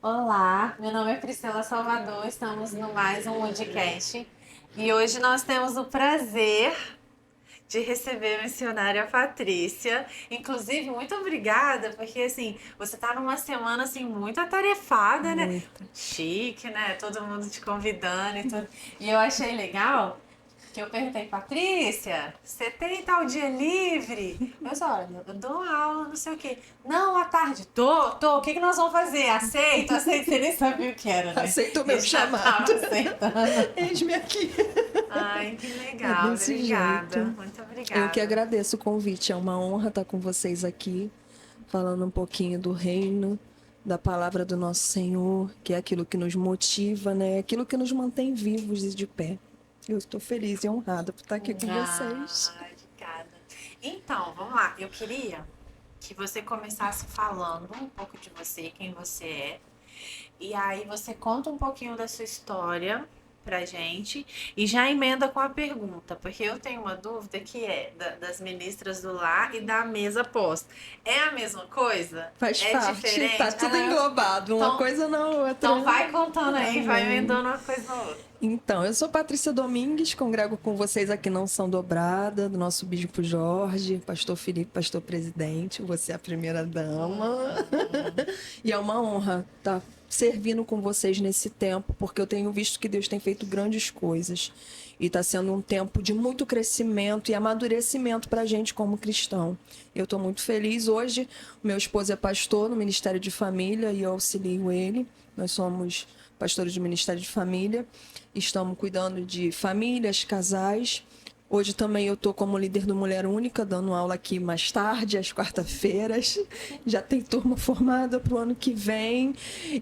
Olá, meu nome é Priscila Salvador, estamos no mais um podcast e hoje nós temos o prazer de receber a missionária Patrícia. Inclusive, muito obrigada, porque assim, você está numa semana assim muito atarefada, né? Muito. Chique, né? Todo mundo te convidando e tudo. E eu achei legal que eu perguntei, Patrícia, você tem tal dia livre? Eu só, olha, eu dou aula, não sei o quê. Não, à tarde. Tô. O que que nós vamos fazer? Aceito. Você nem sabia o que era, né? Aceita o E meu já chamado. tava aceitando. Eis-me aqui. Ai, que É legal. desse Obrigada. jeito. Muito Eu que obrigada. agradeço o convite. É uma honra estar com vocês aqui, falando um pouquinho do reino, da palavra do nosso Senhor, que é aquilo que nos motiva, né? Aquilo que nos mantém vivos e de pé. Eu estou feliz e honrada por estar aqui com vocês. Obrigada. Então, vamos lá. Eu queria que você começasse falando um pouco de você, quem você é. E aí você conta um pouquinho da sua história pra gente e já emenda com a pergunta, porque eu tenho uma dúvida que é das ministras do lar e da mesa posta. É a mesma coisa? Faz É parte, tá diferente? tudo englobado, uma Então, coisa na outra. então vai contando aí, vai Amém. emendando uma coisa na outra. Então, eu sou Patrícia Domingues, congrego com vocês aqui não São Dobrada, do nosso Bispo Jorge, Pastor Felipe, Pastor Presidente, você é a primeira dama. E é uma honra estar servindo com vocês nesse tempo, porque eu tenho visto que Deus tem feito grandes coisas. E está sendo um tempo de muito crescimento e amadurecimento para a gente como cristão. Eu estou muito feliz. Hoje, o meu esposo é pastor no Ministério de Família e eu auxilio ele. Nós somos pastores do Ministério de Família. Estamos cuidando de famílias, casais. Hoje também eu estou como líder do Mulher Única, dando aula aqui mais tarde, às quarta-feiras. Já tem turma formada para o ano que vem.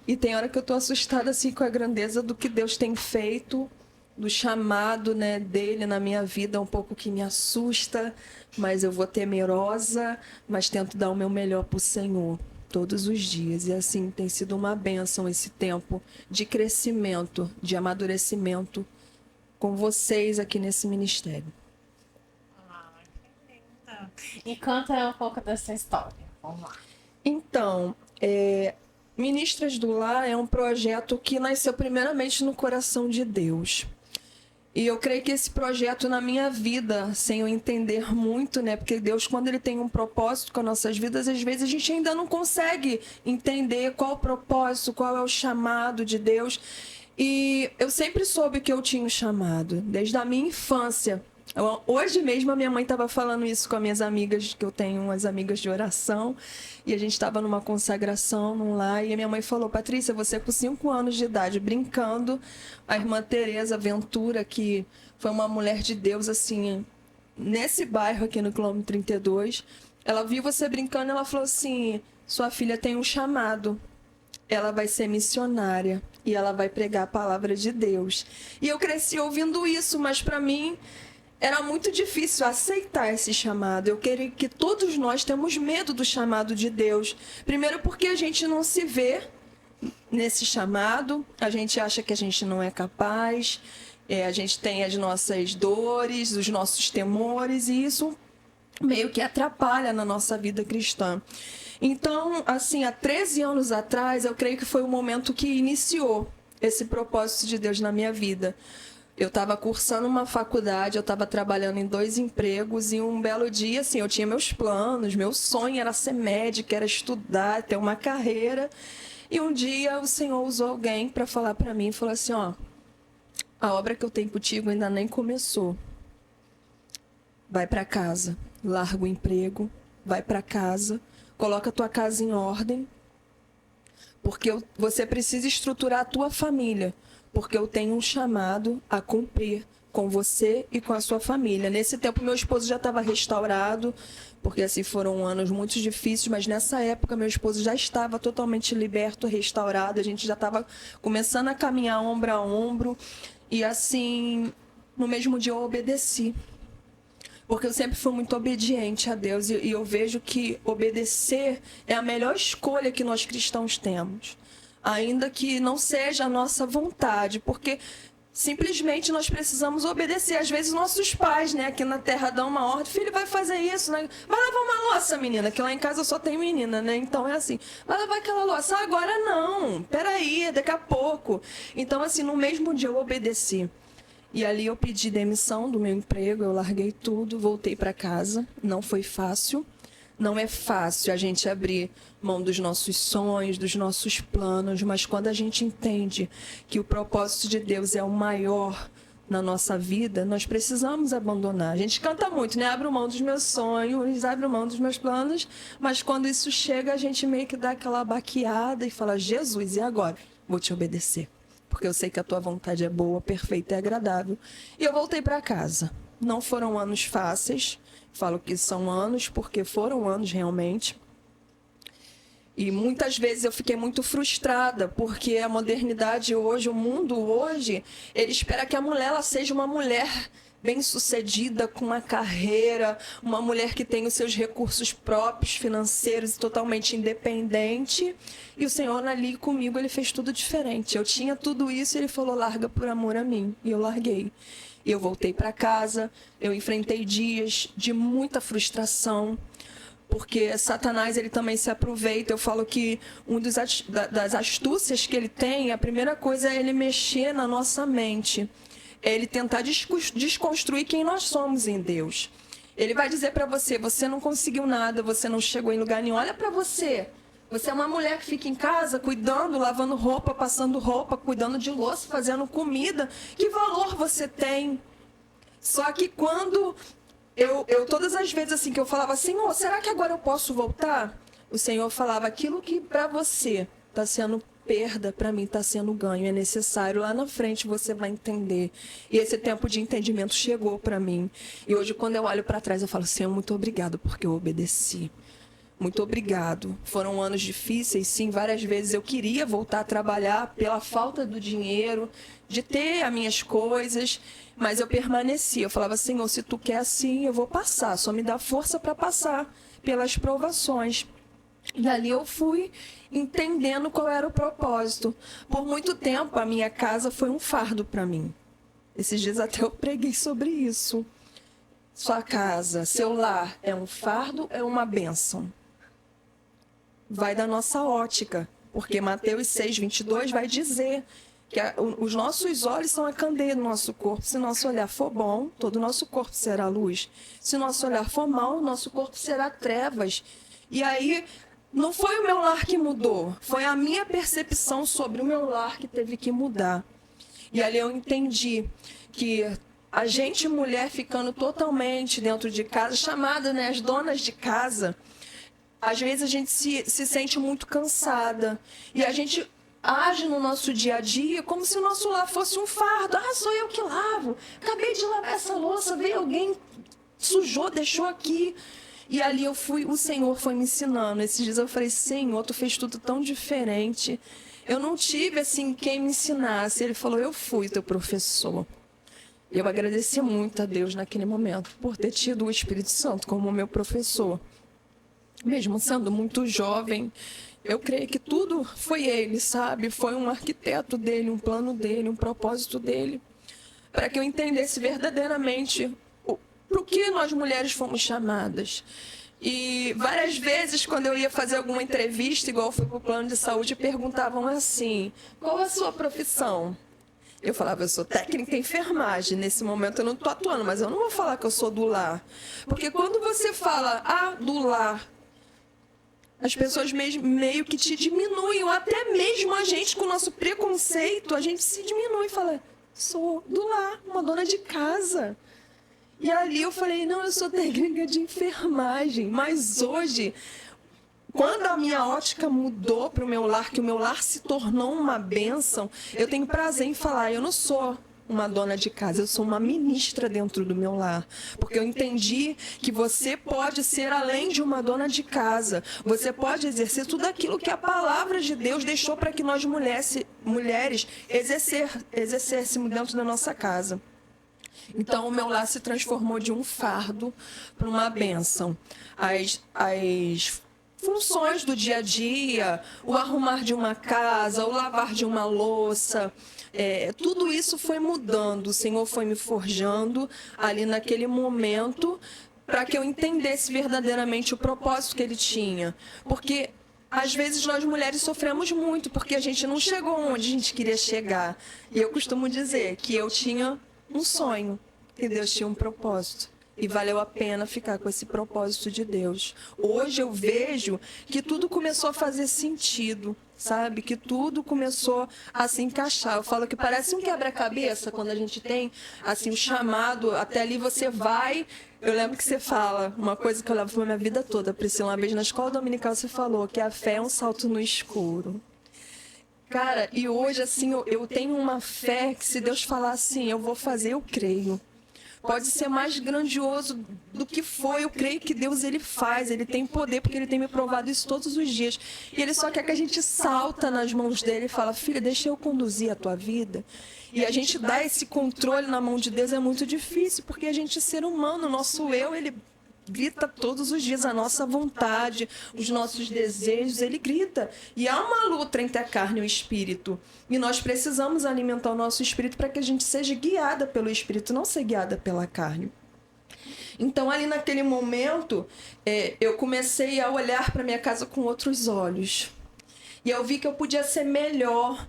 E tem hora que eu estou assustada assim, com a grandeza do que Deus tem feito, do chamado, né, dele na minha vida, um pouco que me assusta, mas eu vou temerosa, mas tento dar o meu melhor para o Senhor todos os dias. E assim tem sido uma bênção esse tempo de crescimento, de amadurecimento com vocês aqui nesse ministério. Ah, que linda. E conta um pouco dessa história. Vamos lá. Então, Ministras do Lar é um projeto que nasceu primeiramente no coração de Deus. E eu creio que esse projeto na minha vida, sem eu entender muito, né? Porque Deus, quando ele tem um propósito com as nossas vidas, às vezes a gente ainda não consegue entender qual o propósito, qual é o chamado de Deus. E eu sempre soube que eu tinha um chamado, desde a minha infância. Hoje mesmo a minha mãe estava falando isso com as minhas amigas, que eu tenho umas amigas de oração, e a gente estava numa consagração num lar, e a minha mãe falou: Patrícia, você com 5 anos de idade, brincando, a irmã Tereza Ventura, que foi uma mulher de Deus, assim, nesse bairro aqui no quilômetro 32, ela viu você brincando e ela falou assim: sua filha tem um chamado, ela vai ser missionária e ela vai pregar a palavra de Deus. E eu cresci ouvindo isso, mas para mim era muito difícil aceitar esse chamado. Eu creio que todos nós temos medo do chamado de Deus. Primeiro porque a gente não se vê nesse chamado, a gente acha que a gente não é capaz, a gente tem as nossas dores, os nossos temores, e isso meio que atrapalha na nossa vida cristã. Então, assim, há 13 anos atrás, eu creio que foi o momento que iniciou esse propósito de Deus na minha vida. Eu estava cursando uma faculdade, eu estava trabalhando em 2 empregos, e um belo dia, assim, eu tinha meus planos, meu sonho era ser médica, era estudar, ter uma carreira. E um dia o Senhor usou alguém para falar para mim, falou assim: ó, a obra que eu tenho contigo ainda nem começou. Vai para casa, larga o emprego, vai para casa, coloca a tua casa em ordem, porque você precisa estruturar a tua família, porque eu tenho um chamado a cumprir com você e com a sua família. Nesse tempo, meu esposo já estava restaurado, porque assim foram anos muito difíceis, mas nessa época meu esposo já estava totalmente liberto, restaurado, a gente já estava começando a caminhar ombro a ombro, e assim, no mesmo dia eu obedeci. Porque eu sempre fui muito obediente a Deus, e eu vejo que obedecer é a melhor escolha que nós cristãos temos. Ainda que não seja a nossa vontade, porque Simplesmente nós precisamos obedecer. Às vezes nossos pais, né, aqui na terra dão uma ordem, filho, vai fazer isso, né? Vai lavar uma louça, menina, que lá em casa só tem menina, né? Então é assim, vai lavar aquela louça. Agora não, peraí, daqui a pouco. Então assim, no mesmo dia eu obedeci. E ali eu pedi demissão do meu emprego, eu larguei tudo, voltei para casa. Não foi fácil. Não é fácil a gente abrir mão dos nossos sonhos, dos nossos planos, mas quando a gente entende que o propósito de Deus é o maior na nossa vida, nós precisamos abandonar. A gente canta muito, né? Abro mão dos meus sonhos, abro mão dos meus planos, mas quando isso chega, a gente meio que dá aquela baqueada e fala, Jesus, e agora? Vou te obedecer, porque eu sei que a tua vontade é boa, perfeita e agradável. E eu voltei para casa. Não foram anos fáceis, falo que são anos porque foram anos realmente. E muitas vezes eu fiquei muito frustrada, porque a modernidade hoje, o mundo hoje, ele espera que a mulher ela seja uma mulher bem-sucedida, com uma carreira, uma mulher que tem os seus recursos próprios, financeiros, totalmente independente. E o Senhor ali comigo, ele fez tudo diferente. Eu tinha tudo isso e ele falou, larga por amor a mim. E eu larguei. E eu voltei para casa, eu enfrentei dias de muita frustração, porque Satanás ele também se aproveita. Eu falo que das astúcias que ele tem, a primeira coisa é ele mexer na nossa mente, é ele tentar desconstruir quem nós somos em Deus. Ele vai dizer para você, você não conseguiu nada, você não chegou em lugar nenhum, olha para você. Você é uma mulher que fica em casa cuidando, lavando roupa, passando roupa, cuidando de louça, fazendo comida. Que valor você tem? Só que quando eu todas as vezes assim que eu falava, Senhor, será que agora eu posso voltar? O Senhor falava, aquilo que para você está sendo perda, para mim está sendo ganho. É necessário, lá na frente você vai entender. E esse tempo de entendimento chegou para mim. E hoje, quando eu olho para trás, eu falo, Senhor, muito obrigado porque eu obedeci. Muito obrigado. Foram anos difíceis, sim. Várias vezes eu queria voltar a trabalhar pela falta do dinheiro, de ter as minhas coisas, mas eu permaneci. Eu falava, Senhor, se tu quer assim, eu vou passar. Só me dá força para passar pelas provações. E ali eu fui entendendo qual era o propósito. Por muito tempo, a minha casa foi um fardo para mim. Esses dias até eu preguei sobre isso. Sua casa, seu lar, é um fardo, é uma bênção? Vai da nossa ótica, porque Mateus 6:22 vai dizer que os nossos olhos são a candeia do nosso corpo. Se nosso olhar for bom, todo o nosso corpo será luz. Se nosso olhar for mau, nosso corpo será trevas. E aí, não foi o meu lar que mudou, foi a minha percepção sobre o meu lar que teve que mudar. E ali eu entendi que a gente, mulher, ficando totalmente dentro de casa, chamada, né, as donas de casa, às vezes a gente se sente muito cansada. E a gente age no nosso dia a dia como se o nosso lar fosse um fardo. Ah, sou eu que lavo. Acabei de lavar essa louça, veio alguém, sujou, deixou aqui. E ali o Senhor foi me ensinando. Esses dias eu falei, Senhor, tu fez tudo tão diferente. Eu não tive, assim, quem me ensinasse. Ele falou, eu fui teu professor. Eu agradeci muito a Deus naquele momento por ter tido o Espírito Santo como meu professor. Mesmo sendo muito jovem, eu creio que tudo foi ele, sabe? Foi um arquiteto dele, um plano dele, um propósito dele, para que eu entendesse verdadeiramente para o que nós mulheres fomos chamadas. E várias vezes, quando eu ia fazer alguma entrevista, igual foi para o plano de saúde, perguntavam assim, qual a sua profissão? Eu falava, eu sou técnica em enfermagem. Nesse momento eu não estou atuando, mas eu não vou falar que eu sou do lar. Porque quando você fala, do lar, as pessoas meio que te diminuem, ou até mesmo a gente, com o nosso preconceito, a gente se diminui e fala, sou do lar, uma dona de casa. E ali eu falei, não, eu sou técnica de enfermagem. Mas hoje, quando a minha ótica mudou para o meu lar, que o meu lar se tornou uma bênção, eu tenho prazer em falar, eu não sou uma dona de casa, eu sou uma ministra dentro do meu lar. Porque eu entendi que você pode ser além de uma dona de casa. Você pode exercer tudo aquilo que a palavra de Deus deixou para que nós mulheres exercêssemos dentro da nossa casa. Então, o meu lar se transformou de um fardo para uma bênção. As funções do dia a dia, o arrumar de uma casa, o lavar de uma louça. Tudo isso foi mudando. O Senhor foi me forjando ali naquele momento para que eu entendesse verdadeiramente o propósito que Ele tinha. Porque às vezes nós mulheres sofremos muito porque a gente não chegou onde a gente queria chegar. E eu costumo dizer que eu tinha um sonho e Deus tinha um propósito. E valeu a pena ficar com esse propósito de Deus. Hoje eu vejo que tudo começou a fazer sentido, sabe? Que tudo começou a se encaixar. Eu falo que parece um quebra-cabeça quando a gente tem assim um chamado, até ali você vai. Eu lembro que você fala uma coisa que eu levo para minha vida toda, Priscila. Uma vez na escola dominical você falou que a fé é um salto no escuro. Cara, e hoje assim eu tenho uma fé que se Deus falar assim, eu vou fazer, eu creio. Pode ser mais grandioso do que foi. Eu creio que Deus, Ele faz. Ele tem poder, porque Ele tem me provado isso todos os dias. E Ele só quer que a gente salta nas mãos dEle e fala, filha, deixa eu conduzir a tua vida. E a gente dá esse controle na mão de Deus é muito difícil, porque a gente é ser humano, o nosso eu, ele grita todos os dias a nossa vontade, os nossos desejos, ele grita. E há uma luta entre a carne e o espírito. E nós precisamos alimentar o nosso espírito para que a gente seja guiada pelo espírito, não ser guiada pela carne. Então, ali naquele momento, eu comecei a olhar para minha casa com outros olhos. E eu vi que eu podia ser melhor.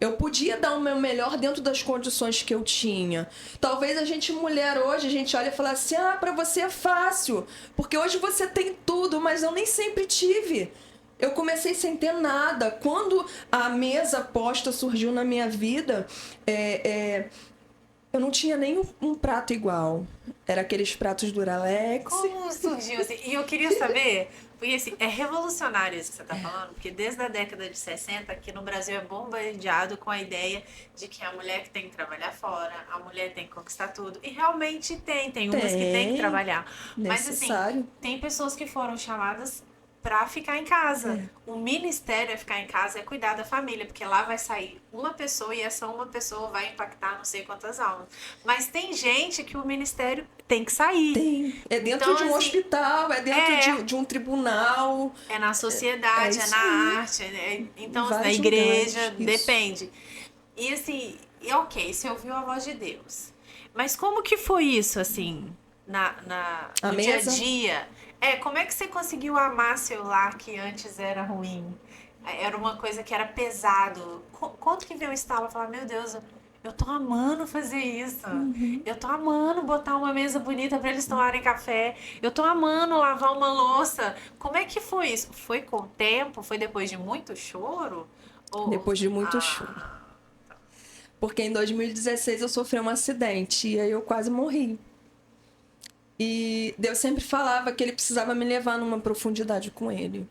Eu podia dar o meu melhor dentro das condições que eu tinha. Talvez a gente, mulher, hoje, a gente olha e fala assim, pra você é fácil, porque hoje você tem tudo, mas eu nem sempre tive. Eu comecei sem ter nada. Quando a mesa posta surgiu na minha vida, eu não tinha nem um prato igual. Era aqueles pratos Duralex. Como surgiu assim? E eu queria saber, porque assim, é revolucionário isso que você está falando, porque desde a década de 60, aqui no Brasil é bombardeado com a ideia de que a mulher que tem que trabalhar fora, a mulher tem que conquistar tudo. E realmente tem umas que tem que trabalhar. Mas assim, tem pessoas que foram chamadas para ficar em casa. O ministério é ficar em casa, é cuidar da família, porque lá vai sair uma pessoa e essa uma pessoa vai impactar não sei quantas almas. Mas tem gente que o ministério tem que sair. Tem. É dentro de um hospital, é dentro de um tribunal. É na sociedade, é na arte. Então, na igreja, depende. E assim, ok, você ouviu a voz de Deus. Mas como que foi isso, assim, no dia a dia? Como é que você conseguiu amar seu lar que antes era ruim? Era uma coisa que era pesado. Quanto que veio o estalo e falar, meu Deus, eu tô amando fazer isso. Eu tô amando botar uma mesa bonita para eles tomarem café. Eu tô amando lavar uma louça. Como é que foi isso? Foi com o tempo? Foi depois de muito choro? Depois de muito choro. Porque em 2016 eu sofri um acidente e aí eu quase morri. E Deus sempre falava que Ele precisava me levar numa profundidade com Ele.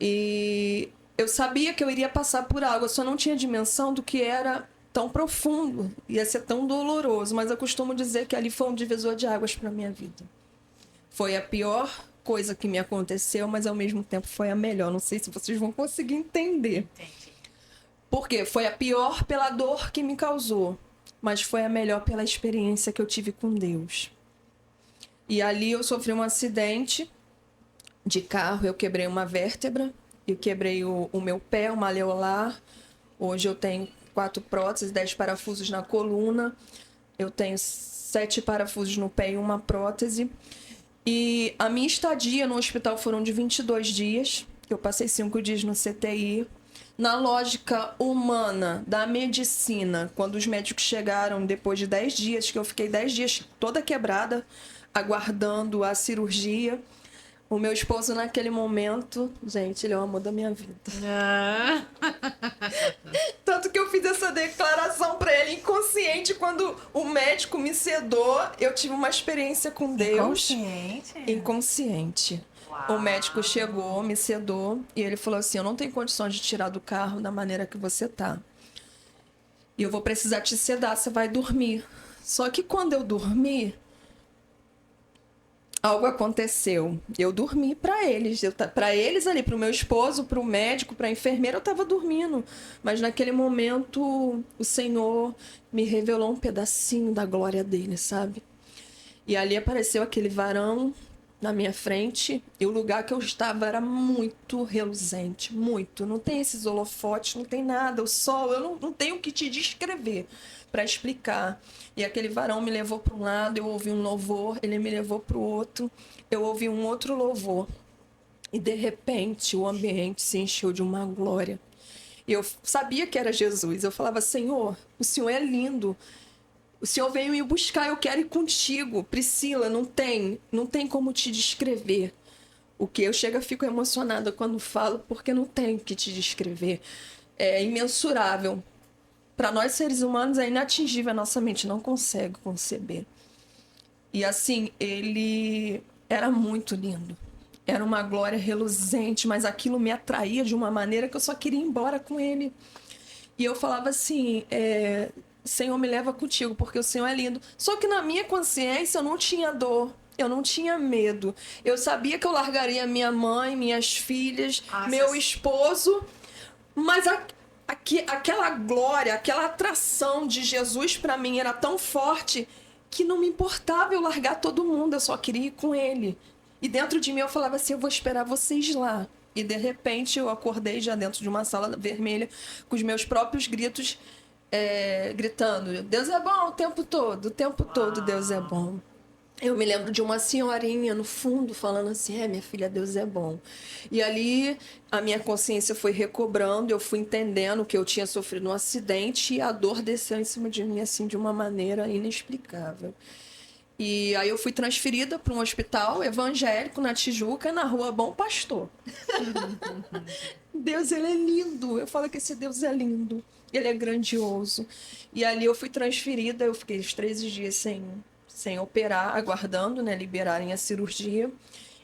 E eu sabia que eu iria passar por algo, eu só não tinha dimensão do que era tão profundo, ia ser tão doloroso. Mas eu costumo dizer que ali foi um divisor de águas para a minha vida. Foi a pior coisa que me aconteceu, mas ao mesmo tempo foi a melhor. Não sei se vocês vão conseguir entender. Entendi. Porque foi a pior pela dor que me causou, mas foi a melhor pela experiência que eu tive com Deus. E ali eu sofri um acidente de carro, eu quebrei uma vértebra, eu quebrei o meu pé, o malleolar. Hoje eu tenho 4 próteses, 10 parafusos na coluna, eu tenho 7 parafusos no pé e uma prótese. E a minha estadia no hospital foram de 22 dias, eu passei 5 dias no CTI. Na lógica humana da medicina, quando os médicos chegaram depois de 10 dias, que eu fiquei 10 dias toda quebrada, aguardando a cirurgia. O meu esposo, naquele momento, gente, ele é o amor da minha vida. Tanto que eu fiz essa declaração para ele inconsciente. Quando o médico me sedou, eu tive uma experiência com Deus. Inconsciente. Uau. O médico chegou, me sedou e ele falou assim, eu não tenho condições de tirar do carro da maneira que você tá. E eu vou precisar te sedar, você vai dormir. Só que quando eu dormi, algo aconteceu. Eu dormi para eles. Para eles ali, para o meu esposo, para o médico, para a enfermeira, eu estava dormindo. Mas naquele momento, o Senhor me revelou um pedacinho da glória dele, sabe? E ali apareceu aquele varão na minha frente e o lugar que eu estava era muito reluzente, muito. Não tem esses holofotes, não tem nada, o sol, eu não tenho o que te descrever para explicar. E aquele varão me levou para um lado, eu ouvi um louvor, ele me levou para o outro, eu ouvi um outro louvor. E de repente o ambiente se encheu de uma glória. E eu sabia que era Jesus. Eu falava, Senhor, o Senhor é lindo. O Senhor veio me buscar, eu quero ir contigo. Priscila, não tem como te descrever. O que eu chego, eu fico emocionada quando falo, porque não tem o que te descrever. É imensurável. Para nós seres humanos é inatingível, a nossa mente não consegue conceber. E assim, ele era muito lindo. Era uma glória reluzente, mas aquilo me atraía de uma maneira que eu só queria ir embora com ele. E eu falava assim, Senhor, me leva contigo, porque o Senhor é lindo. Só que na minha consciência eu não tinha dor, eu não tinha medo. Eu sabia que eu largaria minha mãe, minhas filhas, meu esposo, mas aquela glória, aquela atração de Jesus para mim era tão forte que não me importava eu largar todo mundo, eu só queria ir com ele. E dentro de mim eu falava assim, eu vou esperar vocês lá. E de repente eu acordei já dentro de uma sala vermelha com os meus próprios gritos, gritando, Deus é bom o tempo todo Deus é bom. Eu me lembro de uma senhorinha no fundo falando assim, minha filha, Deus é bom. E ali a minha consciência foi recobrando, eu fui entendendo que eu tinha sofrido um acidente e a dor desceu em cima de mim assim de uma maneira inexplicável. E aí eu fui transferida para um hospital evangélico na Tijuca, na rua Bom Pastor. Deus, ele é lindo. Eu falo que esse Deus é lindo. Ele é grandioso. E ali eu fui transferida, eu fiquei os 13 dias sem operar, aguardando, né, liberarem a cirurgia.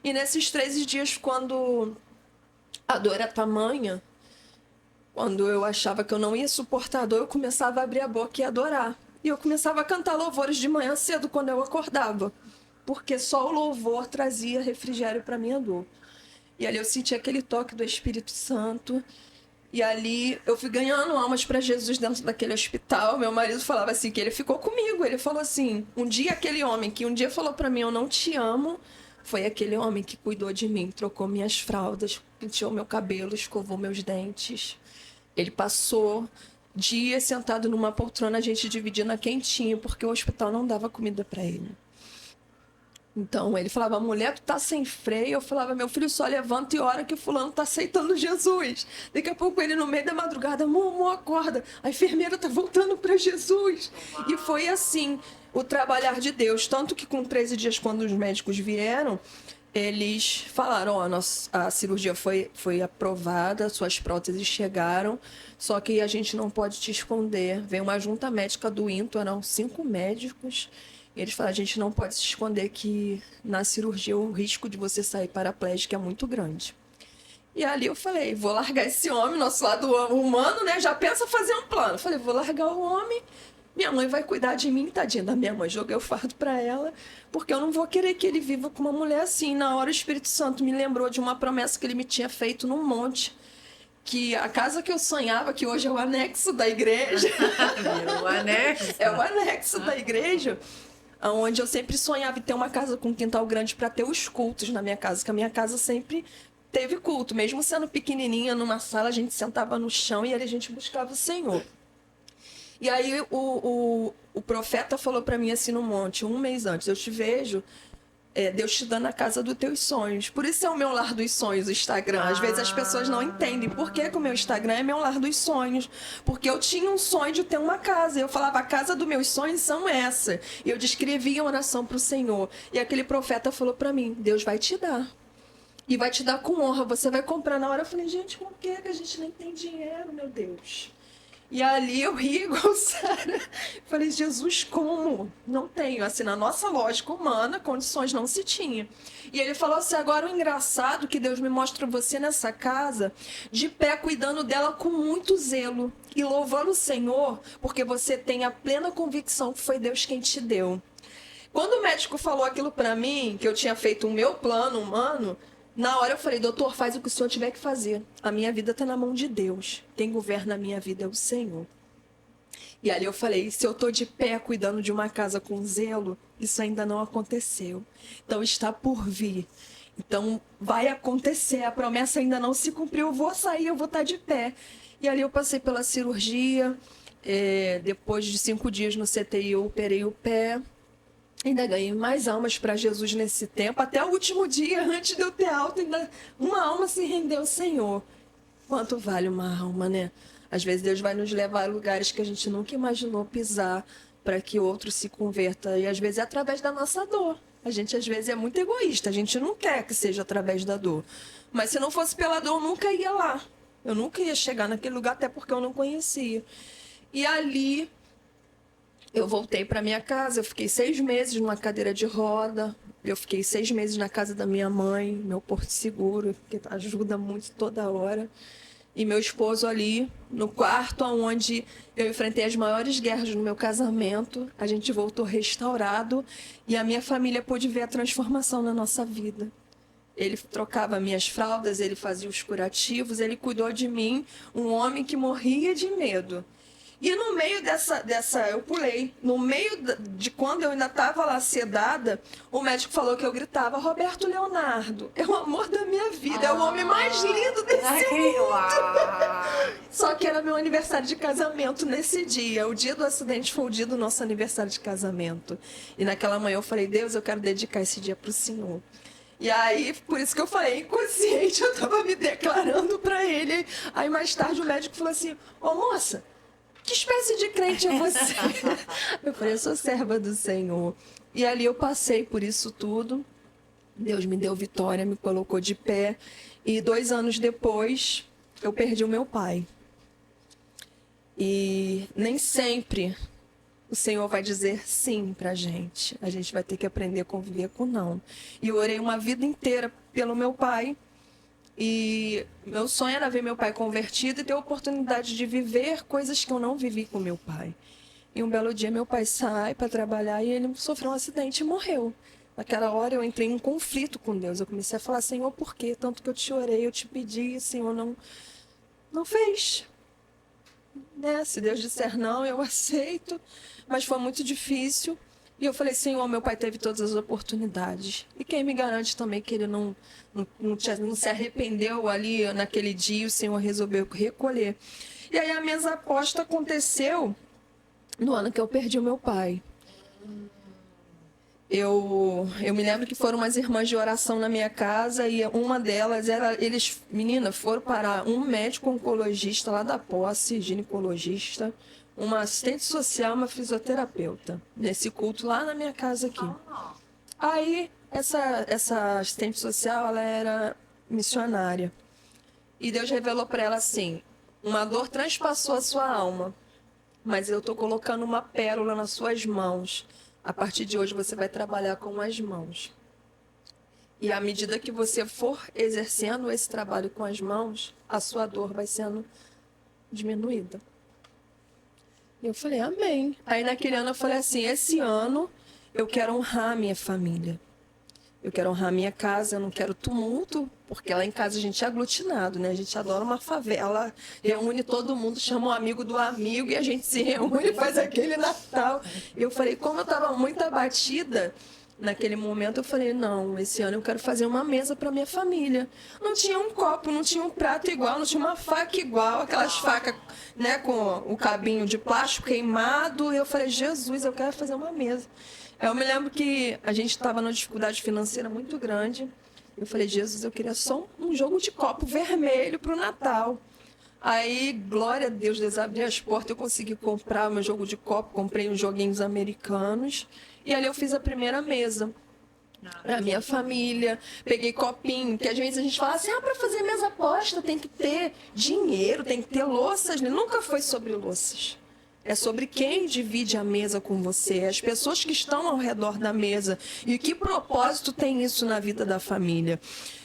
E nesses 13 dias, quando a dor era tamanha, quando eu achava que eu não ia suportar a dor, eu começava a abrir a boca e adorar. E eu começava a cantar louvores de manhã cedo quando eu acordava, porque só o louvor trazia refrigério para minha dor. E ali eu senti aquele toque do Espírito Santo. E ali eu fui ganhando almas para Jesus dentro daquele hospital. Meu marido falava assim, que ele ficou comigo. Ele falou assim, um dia aquele homem que um dia falou para mim, eu não te amo, foi aquele homem que cuidou de mim, trocou minhas fraldas, penteou meu cabelo, escovou meus dentes. Ele passou dias sentado numa poltrona, a gente dividindo a quentinha, porque o hospital não dava comida para ele. Então, ele falava, mulher, tu tá sem freio. Eu falava, meu filho, só levanta e ora que o fulano tá aceitando Jesus. Daqui a pouco ele, no meio da madrugada, Mumu, acorda. A enfermeira tá voltando para Jesus. Uau. E foi assim, o trabalhar de Deus. Tanto que com 13 dias, quando os médicos vieram, eles falaram, a cirurgia foi aprovada, suas próteses chegaram, só que a gente não pode te esconder. Veio uma junta médica do INTO, eram 5 médicos, e eles falaram, a gente não pode se esconder que na cirurgia o risco de você sair paraplégico é muito grande. E ali eu falei, vou largar esse homem, nosso lado humano, né, já pensa fazer um plano. Eu falei, vou largar o homem, minha mãe vai cuidar de mim, tadinha da minha mãe. Joguei o fardo para ela, porque eu não vou querer que ele viva com uma mulher assim. Na hora o Espírito Santo me lembrou de uma promessa que ele me tinha feito num monte, que a casa que eu sonhava, que hoje é o anexo da igreja. O anexo. É o anexo da igreja, onde eu sempre sonhava em ter uma casa com um quintal grande para ter os cultos na minha casa, que a minha casa sempre teve culto. Mesmo sendo pequenininha, numa sala, a gente sentava no chão e ali a gente buscava o Senhor. E aí o profeta falou para mim assim no monte, um mês antes, eu te vejo, Deus te dando a casa dos teus sonhos. Por isso é o meu lar dos sonhos, o Instagram. Às vezes as pessoas não entendem por que o meu Instagram é meu lar dos sonhos. Porque eu tinha um sonho de ter uma casa. Eu falava, a casa dos meus sonhos são essa. E eu descrevia a oração para o Senhor. E aquele profeta falou para mim, Deus vai te dar. E vai te dar com honra. Você vai comprar na hora. Eu falei, gente, por que a gente nem tem dinheiro, meu Deus? E ali eu ri igual Sara. Falei, Jesus, como? Não tenho. Assim, na nossa lógica humana, condições não se tinha. E ele falou assim, agora o engraçado que Deus me mostra você nessa casa, de pé, cuidando dela com muito zelo. E louvando o Senhor, porque você tem a plena convicção que foi Deus quem te deu. Quando o médico falou aquilo pra mim, que eu tinha feito o meu plano humano, na hora eu falei, doutor, faz o que o senhor tiver que fazer. A minha vida está na mão de Deus. Quem governa a minha vida é o Senhor. E ali eu falei, se eu tô de pé cuidando de uma casa com zelo, isso ainda não aconteceu. Então está por vir. Então vai acontecer, a promessa ainda não se cumpriu, eu vou sair, eu vou estar de pé. E ali eu passei pela cirurgia, depois de 5 dias no CTI eu operei o pé. Ainda ganhei mais almas para Jesus nesse tempo. Até o último dia, antes de eu ter alta, ainda uma alma se rendeu ao Senhor. Quanto vale uma alma, né? Às vezes Deus vai nos levar a lugares que a gente nunca imaginou pisar para que outro se converta. E às vezes é através da nossa dor. A gente às vezes é muito egoísta. A gente não quer que seja através da dor. Mas se não fosse pela dor, eu nunca ia lá. Eu nunca ia chegar naquele lugar, até porque eu não conhecia. E ali eu voltei para minha casa. Eu fiquei 6 meses numa cadeira de roda. Eu fiquei 6 meses na casa da minha mãe, meu porto seguro, que ajuda muito toda hora. E meu esposo ali no quarto, onde eu enfrentei as maiores guerras no meu casamento. A gente voltou restaurado e a minha família pôde ver a transformação na nossa vida. Ele trocava minhas fraldas, ele fazia os curativos, ele cuidou de mim, um homem que morria de medo. E no meio eu pulei, no meio de quando eu ainda estava lá sedada, o médico falou que eu gritava, Roberto Leonardo, é o amor da minha vida, é o homem mais lindo desse mundo. Só que era meu aniversário de casamento nesse dia, o dia do acidente foi o dia do nosso aniversário de casamento. E naquela manhã eu falei, Deus, eu quero dedicar esse dia para o Senhor. E aí, por isso que eu falei, inconsciente, eu estava me declarando para ele. Aí mais tarde o médico falou assim, ô moça, que espécie de crente é você? Eu falei, eu sou serva do Senhor. E ali eu passei por isso tudo. Deus me deu vitória, me colocou de pé. E 2 anos depois, eu perdi o meu pai. E nem sempre o Senhor vai dizer sim pra gente. A gente vai ter que aprender a conviver com não. E eu orei uma vida inteira pelo meu pai. E meu sonho era ver meu pai convertido e ter a oportunidade de viver coisas que eu não vivi com meu pai. E um belo dia meu pai sai para trabalhar e ele sofreu um acidente e morreu. Naquela hora eu entrei em um conflito com Deus. Eu comecei a falar, Senhor, por quê? Tanto que eu te orei, eu te pedi, Senhor, não fez. Né? Se Deus disser não, eu aceito. Mas foi muito difícil. E eu falei, Senhor, meu pai teve todas as oportunidades. E quem me garante também que ele não se arrependeu ali naquele dia, o Senhor resolveu recolher. E aí a mesa aposta aconteceu no ano que eu perdi o meu pai. Eu me lembro que foram umas irmãs de oração na minha casa e uma delas, meninas, foram para um médico oncologista lá da posse, ginecologista, uma assistente social, uma fisioterapeuta, nesse culto lá na minha casa aqui. Aí, essa assistente social, ela era missionária. E Deus revelou para ela assim, uma dor transpassou a sua alma, mas eu estou colocando uma pérola nas suas mãos. A partir de hoje você vai trabalhar com as mãos. E à medida que você for exercendo esse trabalho com as mãos, a sua dor vai sendo diminuída. E eu falei, amém. Aí naquele ano eu falei assim, esse ano eu quero honrar a minha família. Eu quero honrar a minha casa, eu não quero tumulto, porque lá em casa a gente é aglutinado, né? A gente adora uma favela, reúne todo mundo, chama um amigo do amigo e a gente se reúne e faz aquele Natal. E eu falei, como eu estava muito abatida, naquele momento eu falei, não, esse ano eu quero fazer uma mesa para minha família. Não tinha um copo, não tinha um prato igual, não tinha uma faca igual, aquelas facas, né, com o cabinho de plástico queimado. E eu falei, Jesus, eu quero fazer uma mesa. Eu me lembro que a gente estava numa dificuldade financeira muito grande. Eu falei, Jesus, eu queria só um jogo de copo vermelho para o Natal. Aí, glória a Deus, Deus abriu as portas, eu consegui comprar meu jogo de copo, comprei uns joguinhos americanos. E ali eu fiz a primeira mesa para minha família. Peguei copinho, que às vezes a gente fala assim, para fazer mesa posta tem que ter dinheiro, tem que ter louças. Nunca foi sobre louças. É sobre quem divide a mesa com você, as pessoas que estão ao redor da mesa. E que propósito tem isso na vida da família.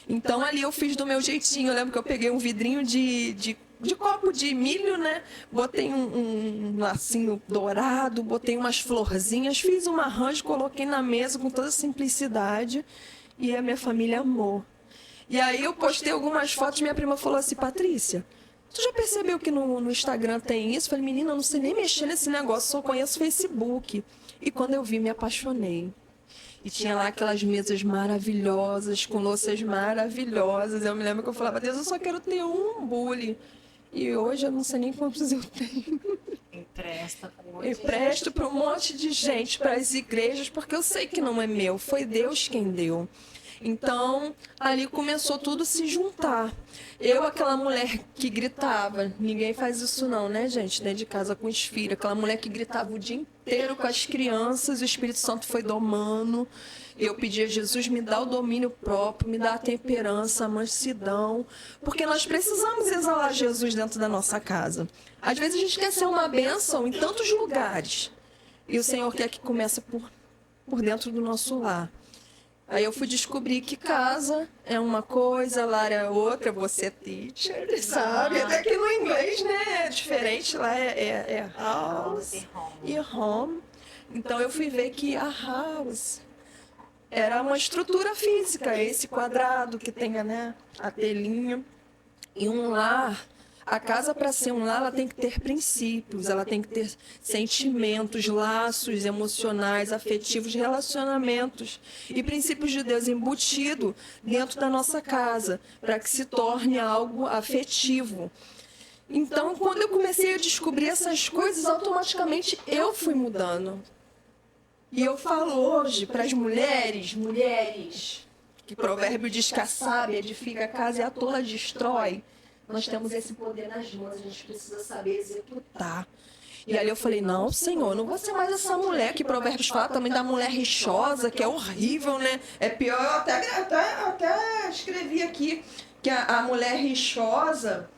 Então ali eu fiz do meu jeitinho. Eu lembro que eu peguei um vidrinho de copo de milho, né? Botei um lacinho dourado, botei umas florzinhas, fiz um arranjo, coloquei na mesa com toda simplicidade. E a minha família amou. E aí eu postei algumas fotos, minha prima falou assim, Patrícia, Tu já percebeu que no Instagram tem isso? Eu falei, menina, eu não sei nem mexer nesse negócio, só conheço Facebook. E quando eu vi, me apaixonei. E tinha lá aquelas mesas maravilhosas, com louças maravilhosas. Eu me lembro que eu falava, Deus, eu só quero ter um bule. E hoje eu não sei nem quantos eu tenho. Empresta para um Eu presto para um monte de gente, para as igrejas, porque eu sei que não é meu, foi Deus quem deu. Então, ali começou tudo a se juntar. Eu, aquela mulher que gritava, ninguém faz isso não, né, gente? Dentro de casa com os filhos. Aquela mulher que gritava o dia inteiro com as crianças, o Espírito Santo foi domando. Eu pedi a Jesus, me dá o domínio próprio, me dá a temperança, a mansidão, porque nós precisamos exalar Jesus dentro da nossa casa. Às vezes a gente quer ser uma bênção em tantos lugares, e o Senhor quer que comece por dentro do nosso lar. Aí eu fui descobrir que casa é uma coisa, lar é outra, você é teacher, sabe? Até que no inglês, né, é diferente, lá é house e home. Então eu fui ver que a house era uma estrutura física, esse quadrado que tenha, né, a telinha. E um lar, a casa para ser um lar, ela tem que ter princípios, ela tem que ter sentimentos, laços emocionais, afetivos, relacionamentos e princípios de Deus embutido dentro da nossa casa, para que se torne algo afetivo. Então, quando eu comecei a descobrir essas coisas, automaticamente eu fui mudando. E eu falo hoje para as mulheres, que provérbio diz que a sábia edifica a casa e a tola destrói. Nós temos esse poder nas mãos, a gente precisa saber executar. E ali eu falei, não, Senhor, não vou ser mais essa mulher que Provérbios fala também da mulher rixosa, que é horrível, né? É pior, eu até escrevi aqui que a mulher rixosa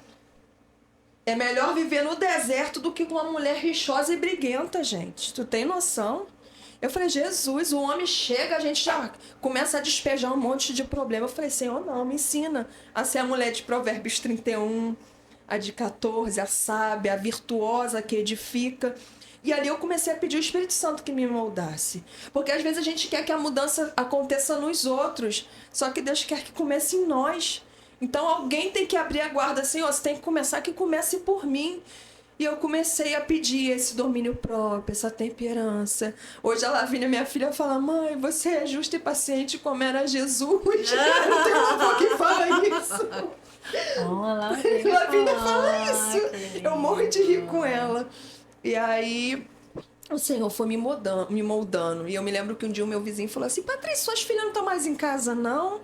é melhor viver no deserto do que com uma mulher rixosa e briguenta, gente. Tu tem noção? Eu falei, Jesus, o homem chega, a gente já começa a despejar um monte de problema. Eu falei, Senhor, não, me ensina a ser a mulher de Provérbios 31, a de 14, a sábia, a virtuosa que edifica. E ali eu comecei a pedir o Espírito Santo que me moldasse. Porque às vezes a gente quer que a mudança aconteça nos outros, só que Deus quer que comece em nós. Então alguém tem que abrir a guarda, Senhor, você tem que começar, que comece por mim. E eu comecei a pedir esse domínio próprio, essa temperança. Hoje a Lavínia, minha filha, fala, mãe, você é justa e paciente como era Jesus. Eu tenho uma avó que fala isso. Lavínia fala isso. Eu morro de rir com ela. E aí o Senhor foi me moldando. E eu me lembro que um dia o meu vizinho falou assim, Patrícia, suas filhas não estão mais em casa, não? Eu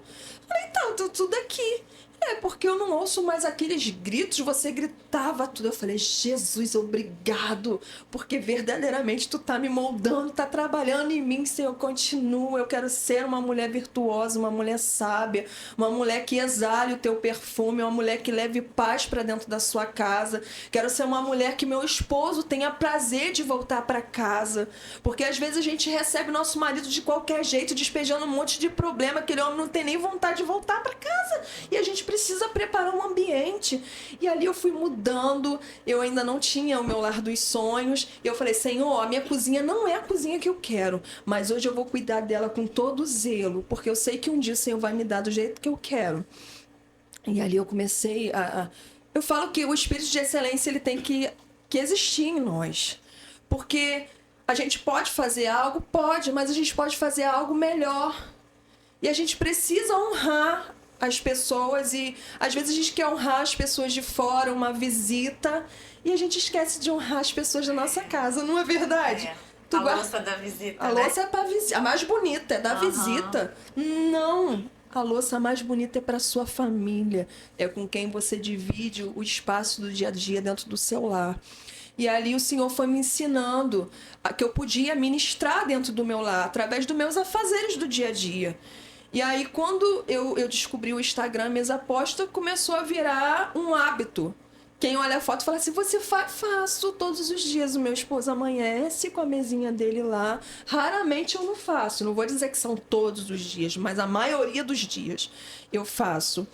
falei, então, tô tudo aqui. É, porque eu não ouço mais aqueles gritos, você gritava tudo. Eu falei, Jesus, obrigado, porque verdadeiramente tu tá me moldando, tá trabalhando em mim, Senhor, continua. Eu quero ser uma mulher virtuosa, uma mulher sábia, uma mulher que exale o teu perfume, uma mulher que leve paz para dentro da sua casa. Quero ser uma mulher que meu esposo tenha prazer de voltar para casa, porque às vezes a gente recebe nosso marido de qualquer jeito, despejando um monte de problema, aquele homem não tem nem vontade de voltar para casa, e a gente precisa preparar um ambiente. E ali eu fui mudando, eu ainda não tinha o meu lar dos sonhos, e eu falei, Senhor, a minha cozinha não é a cozinha que eu quero, mas hoje eu vou cuidar dela com todo zelo, porque eu sei que um dia o Senhor vai me dar do jeito que eu quero. E ali eu comecei eu falo que o espírito de excelência ele tem que existir em nós, porque a gente pode fazer algo, pode, mas a gente pode fazer algo melhor. E a gente precisa honrar as pessoas, e às vezes a gente quer honrar as pessoas de fora, uma visita, e a gente esquece de honrar as pessoas da nossa casa, não é verdade? Louça da visita, a louça é pra visita, a mais bonita é da visita. Não, a louça mais bonita é para sua família, é com quem você divide o espaço do dia a dia dentro do seu lar. E ali o Senhor foi me ensinando que eu podia ministrar dentro do meu lar, através dos meus afazeres do dia a dia. E aí, quando eu descobri o Instagram Mesa Posta, começou a virar um hábito. Quem olha a foto fala assim, você faço todos os dias. O meu esposo amanhece com a mesinha dele lá. Raramente eu não faço. Não vou dizer que são todos os dias, mas a maioria dos dias eu faço.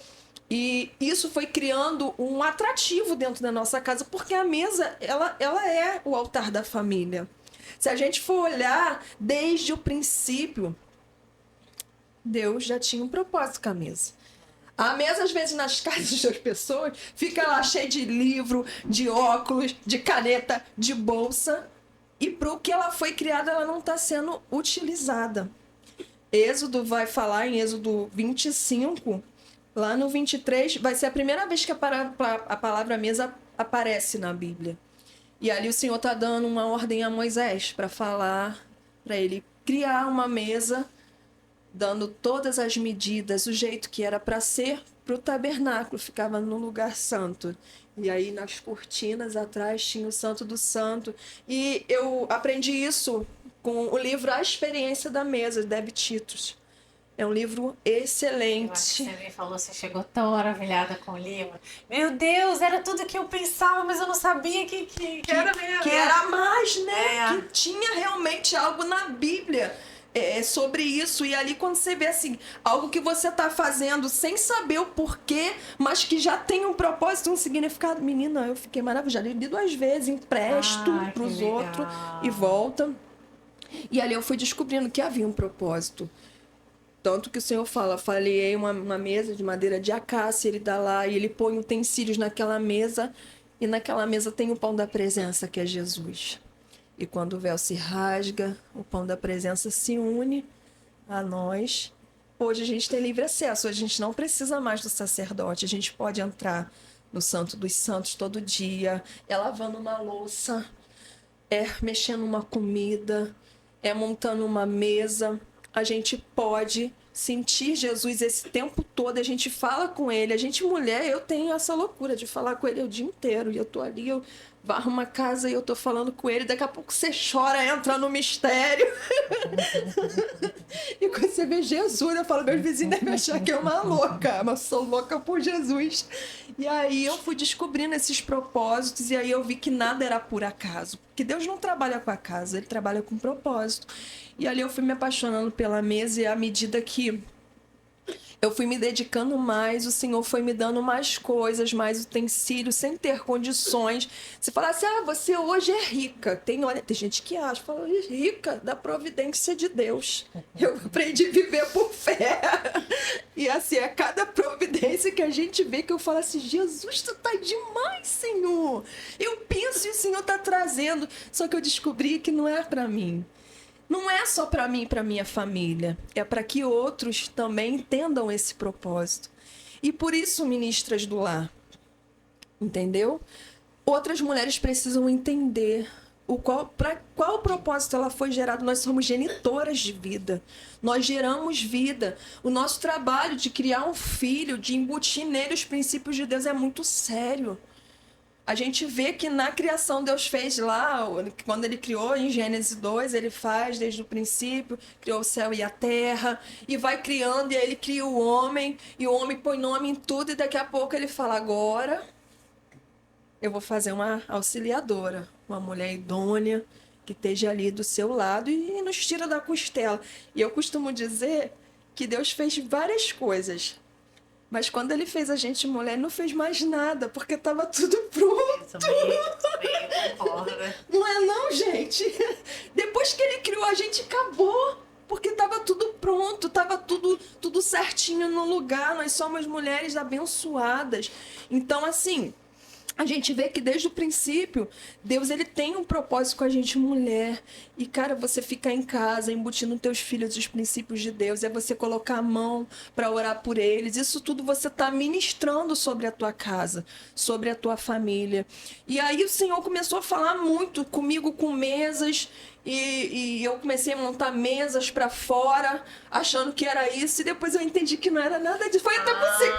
E isso foi criando um atrativo dentro da nossa casa, porque a mesa, ela é o altar da família. Se a gente for olhar desde o princípio, Deus já tinha um propósito com a mesa. A mesa, às vezes, nas casas das pessoas, fica lá cheia de livro, de óculos, de caneta, de bolsa. E para o que ela foi criada, ela não está sendo utilizada. Êxodo vai falar em Êxodo 25, lá no 23, vai ser a primeira vez que a palavra mesa aparece na Bíblia. E ali o Senhor está dando uma ordem a Moisés para falar, para ele criar uma mesa, dando todas as medidas, o jeito que era para ser, para o tabernáculo, ficava no lugar santo. E aí nas cortinas atrás tinha o Santo do Santo. E eu aprendi isso com o livro A Experiência da Mesa, de Deb Titus. É um livro Eu acho que excelente. você me falou, você chegou tão maravilhada com o livro. Meu Deus, era tudo que eu pensava, mas eu não sabia que era mesmo. Que era mais, né? É. Que tinha realmente algo na Bíblia sobre isso. E ali quando você vê assim, algo que você está fazendo sem saber o porquê, mas que já tem um propósito, um significado. Menina, eu fiquei maravilhada. Eu li 2 vezes, empresto Ah, para os que outros legal. e volta. E ali eu fui descobrindo que havia um propósito. Tanto que o Senhor fala, falei uma mesa de madeira de acácia, ele dá lá e ele põe utensílios naquela mesa, e naquela mesa tem o pão da presença, que é Jesus. E quando o véu se rasga, o pão da presença se une a nós. Hoje a gente tem livre acesso, a gente não precisa mais do sacerdote, a gente pode entrar no Santo dos Santos todo dia, lavando uma louça, mexendo numa comida, montando uma mesa. A gente pode sentir Jesus esse tempo todo, a gente fala com ele. A gente, mulher, eu tenho essa loucura de falar com ele o dia inteiro. E eu tô ali, eu varro uma casa e eu tô falando com ele. Daqui a pouco você chora, entra no mistério. E quando você vê Jesus, eu falo, meus vizinhos devem achar que é uma louca. Mas sou louca por Jesus. E aí eu fui descobrindo esses propósitos e aí eu vi que nada era por acaso. Porque Deus não trabalha com acaso, ele trabalha com propósito. E ali eu fui me apaixonando pela mesa e à medida que eu fui me dedicando mais, o Senhor foi me dando mais coisas, mais utensílios, sem ter condições. Você fala assim, você hoje é rica. Tem gente que acha, fala, rica da providência de Deus. Eu aprendi a viver por fé. E assim, a cada providência que a gente vê, que eu falo assim, Jesus, tu tá demais, Senhor. Eu penso e o Senhor tá trazendo. Só que eu descobri que não é para mim. Não é só para mim e para minha família, é para que outros também entendam esse propósito. E por isso, ministras do lar, entendeu? Outras mulheres precisam entender para qual propósito ela foi gerada. Nós somos genitoras de vida, nós geramos vida. O nosso trabalho de criar um filho, de embutir nele os princípios de Deus é muito sério. A gente vê que na criação Deus fez lá, quando ele criou em Gênesis 2, ele faz desde o princípio, criou o céu e a terra, e vai criando, e aí ele cria o homem, e o homem põe nome em tudo, e daqui a pouco ele fala, agora eu vou fazer uma auxiliadora, uma mulher idônea, que esteja ali do seu lado e nos tira da costela. E eu costumo dizer que Deus fez várias coisas, mas quando ele fez a gente mulher, ele não fez mais nada, porque estava tudo pronto. Eu também concordo. Não é não, gente? Depois que ele criou, a gente acabou. Porque estava tudo pronto, estava tudo certinho no lugar. Nós somos mulheres abençoadas. Então, assim, a gente vê que desde o princípio, Deus ele tem um propósito com a gente mulher. E, cara, você ficar em casa, embutindo teus filhos os princípios de Deus, é você colocar a mão para orar por eles. Isso tudo você está ministrando sobre a tua casa, sobre a tua família. E aí o Senhor começou a falar muito comigo com mesas. E eu comecei a montar mesas para fora, achando que era isso, e depois eu entendi que não era nada disso. Foi até você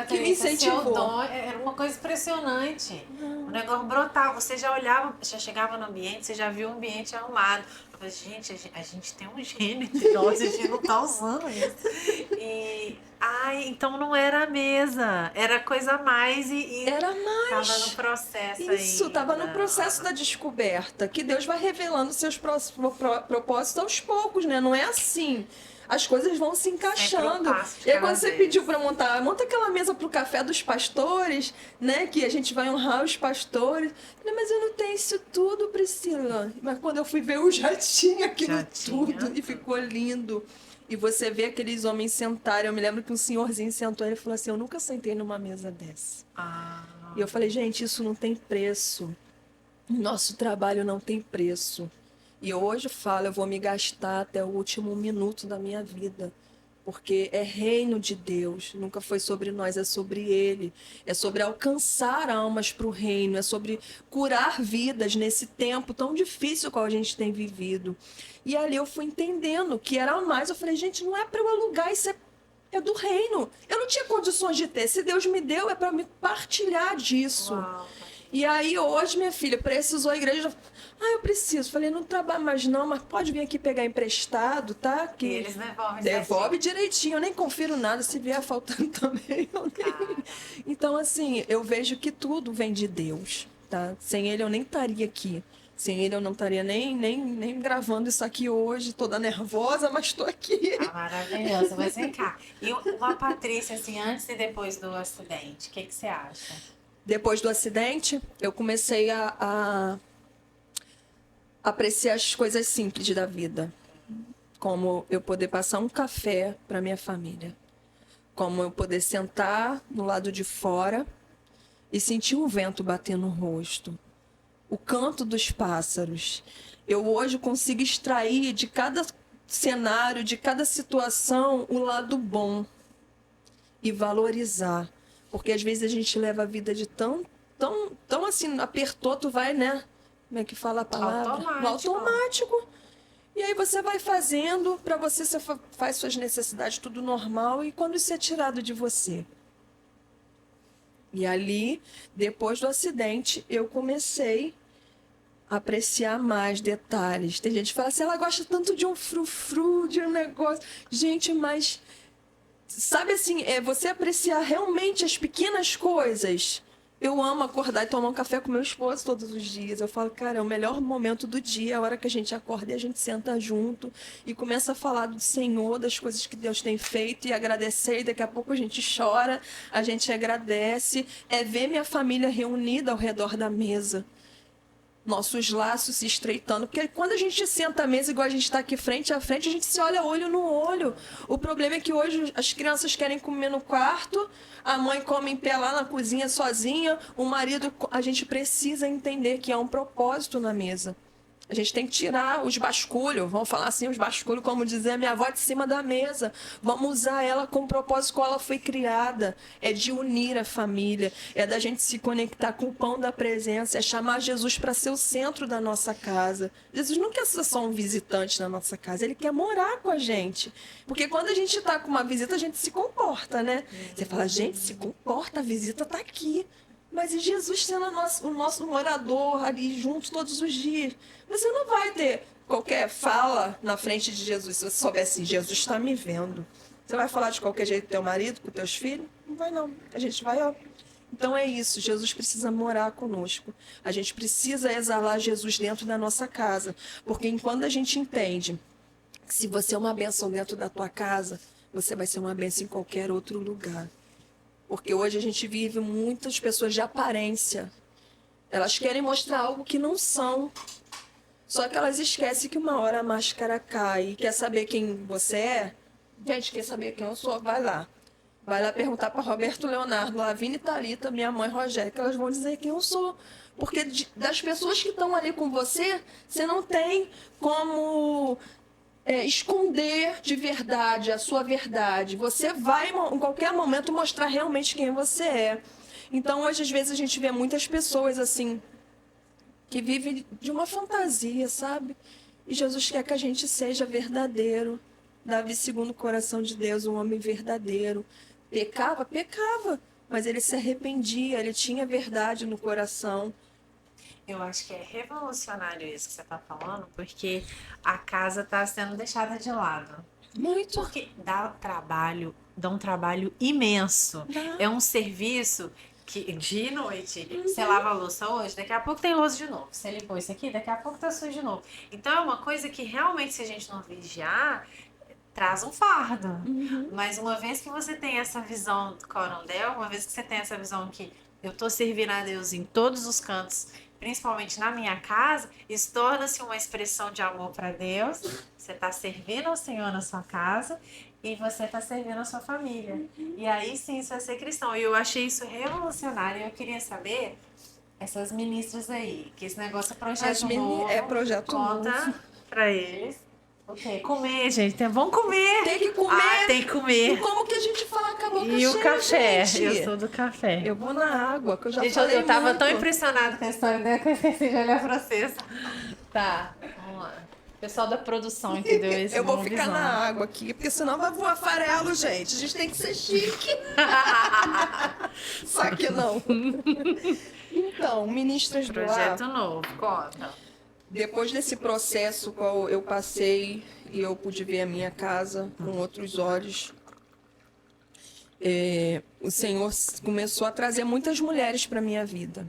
que me incentivou. Seu dom era uma coisa impressionante. O negócio brotava, você já olhava, já chegava no ambiente, você já viu o ambiente arrumado. Eu falei, gente, a gente tem um gênio de nós, a gente não tá usando isso. Então não era a mesa, era coisa a mais era mais. Tava no processo isso, tava no processo da descoberta, que Deus vai revelando seus propósitos aos poucos, né? Não é assim. As coisas vão se encaixando. E aí, quando você pediu para monta aquela mesa para o café dos pastores, né? Que a gente vai honrar os pastores. Eu falei, mas eu não tenho isso tudo, Priscila. Mas quando eu fui ver, eu já tinha aquilo tudo. E ficou lindo. e você vê aqueles homens sentarem. Eu me lembro que um senhorzinho sentou e ele falou assim, eu nunca sentei numa mesa dessa. Ah, E eu falei, gente, isso não tem preço. Nosso trabalho não tem preço. E hoje eu falo, eu vou me gastar até o último minuto da minha vida. Porque é reino de Deus, nunca foi sobre nós, é sobre Ele. É sobre alcançar almas para o reino, é sobre curar vidas nesse tempo tão difícil que a gente tem vivido. E ali eu fui entendendo que era mais. Eu falei, gente, não é para eu alugar, isso é do reino. Eu não tinha condições de ter. Se Deus me deu, é para me partilhar disso. uau. E aí hoje, minha filha, precisou a igreja. Ah, eu preciso. Falei, não trabalho mais não, mas pode vir aqui pegar emprestado, tá? E Que eles devolvem devolve certinho. direitinho. Eu nem confiro nada, se vier faltando também. Cara, Então, assim, eu vejo que tudo vem de Deus, tá? Sem Ele eu nem estaria aqui. Sem Ele eu não estaria nem gravando isso aqui hoje, toda nervosa, mas estou aqui. tá maravilhoso. Mas vem cá. E a Patrícia, assim, antes e depois do acidente, o que que você acha? Depois do acidente, eu comecei a apreciar as coisas simples da vida. Como eu poder passar um café para minha família. Como eu poder sentar no lado de fora e sentir o vento bater no rosto. O canto dos pássaros. Eu hoje consigo extrair de cada cenário, de cada situação, o lado bom e valorizar. Porque às vezes a gente leva a vida de tão assim, apertou, tu vai, né? Como é que fala a palavra? No Automático. automático. E aí você vai fazendo, para você faz suas necessidades tudo normal, e quando isso é tirado de você. E ali, depois do acidente, eu comecei a apreciar mais detalhes. Tem gente que fala assim, ela gosta tanto de um frufru, de um negócio. Gente, mas sabe assim, é você apreciar realmente as pequenas coisas. Eu amo acordar e tomar um café com meu esposo todos os dias. Eu falo, cara, é o melhor momento do dia, a hora que a gente acorda e a gente senta junto e começa a falar do Senhor, das coisas que Deus tem feito e agradecer. E daqui a pouco a gente chora, a gente agradece. É ver minha família reunida ao redor da mesa. Nossos laços se estreitando. Porque quando a gente senta à mesa, igual a gente está aqui frente a frente, a gente se olha olho no olho. O problema é que hoje as crianças querem comer no quarto, a mãe come em pé lá na cozinha sozinha, o marido... A gente precisa entender que há um propósito na mesa. A gente tem que tirar os basculhos, vamos falar assim, os basculhos, como dizia a minha avó, de cima da mesa. Vamos usar ela com o propósito qual ela foi criada. É de unir a família, é da gente se conectar com o pão da presença, é chamar Jesus para ser o centro da nossa casa. Jesus não quer ser só um visitante na nossa casa, ele quer morar com a gente. Porque quando a gente está com uma visita, a gente se comporta, né? Você fala, gente, se comporta, a visita está aqui. Mas e Jesus sendo o nosso morador ali junto todos os dias? Você não vai ter qualquer fala na frente de Jesus se você souber assim, Jesus está me vendo. Você vai falar de qualquer jeito com teu marido, com teus filhos? Não vai não. A gente vai, ó. Então é isso, Jesus precisa morar conosco. A gente precisa exalar Jesus dentro da nossa casa. Porque enquanto a gente entende que se você é uma bênção dentro da tua casa, você vai ser uma bênção em qualquer outro lugar. Porque hoje a gente vive muitas pessoas de aparência. Elas querem mostrar algo que não são. Só que elas esquecem que uma hora a máscara cai. E quer saber quem você é? Gente, quer saber quem eu sou? Vai lá. Vai lá perguntar para Roberto Leonardo, Lavínia e Thalita, minha mãe Rogéria, que elas vão dizer quem eu sou. Porque das pessoas que estão ali com você, você não tem como... esconder de verdade a sua verdade. Você vai, em qualquer momento, mostrar realmente quem você é. Então, hoje, às vezes, a gente vê muitas pessoas, assim, que vivem de uma fantasia, sabe? E Jesus quer que a gente seja verdadeiro. Davi, segundo o coração de Deus, um homem verdadeiro. Pecava? Pecava. Mas ele se arrependia, ele tinha verdade no coração. Eu acho que é revolucionário isso que você está falando, porque a casa está sendo deixada de lado. Muito. Porque dá um trabalho imenso. Dá. É um serviço que de noite você lava a louça hoje, daqui a pouco tem louça de novo. Você limpou isso aqui, daqui a pouco tá sujo de novo. Então é uma coisa que realmente, se a gente não vigiar, traz um fardo. Mas uma vez que você tem essa visão do Corondel, uma vez que você tem essa visão que eu tô servindo a Deus em todos os cantos principalmente na minha casa, isso torna-se uma expressão de amor para Deus. Você está servindo ao Senhor na sua casa e você está servindo a sua família. E aí sim isso vai ser cristão. E eu achei isso revolucionário. Eu queria saber, essas ministras aí, que esse negócio é projeto novo. É projeto conta novo. para eles. Ok, comer, gente. Vamos comer. Tem que comer. Ah, tem que comer. E como que a gente fala com a boca E cheia, o café. gente? Eu sou do café. Eu vou na água, que eu já Gente, falei eu tava muito. tão impressionada com a história dela que eu esqueci de olhar pra vocês. Tá, vamos lá. Pessoal da produção, entendeu? Esse Eu vou vamos ficar visão. na água aqui, porque senão vai voar farelo, gente. A gente tem que ser chique. Só que não. Então, ministras do Projeto lar, novo, conta. depois desse processo qual eu passei e eu pude ver a minha casa com outros olhos, o Senhor começou a trazer muitas mulheres para minha vida.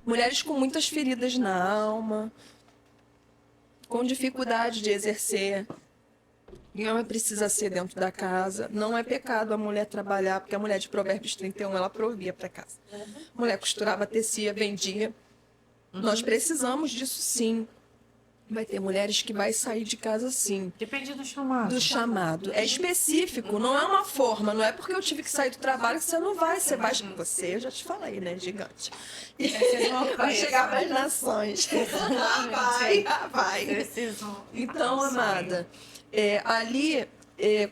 Mulheres com muitas feridas na alma, com dificuldade de exercer. Não precisa ser dentro da casa. Não é pecado a mulher trabalhar, porque a mulher de Provérbios 31, ela provia para casa. A mulher costurava, tecia, vendia. Nós precisamos disso sim. Vai ter mulheres que vai sair de casa sim. Depende do chamado. Do chamado. É específico, não é uma forma. Não é porque eu tive que sair do trabalho que você não vai. Você vai. Você, eu já te falei, né? Gigante. E vai chegar para as nações. Vai. Então, amada, ali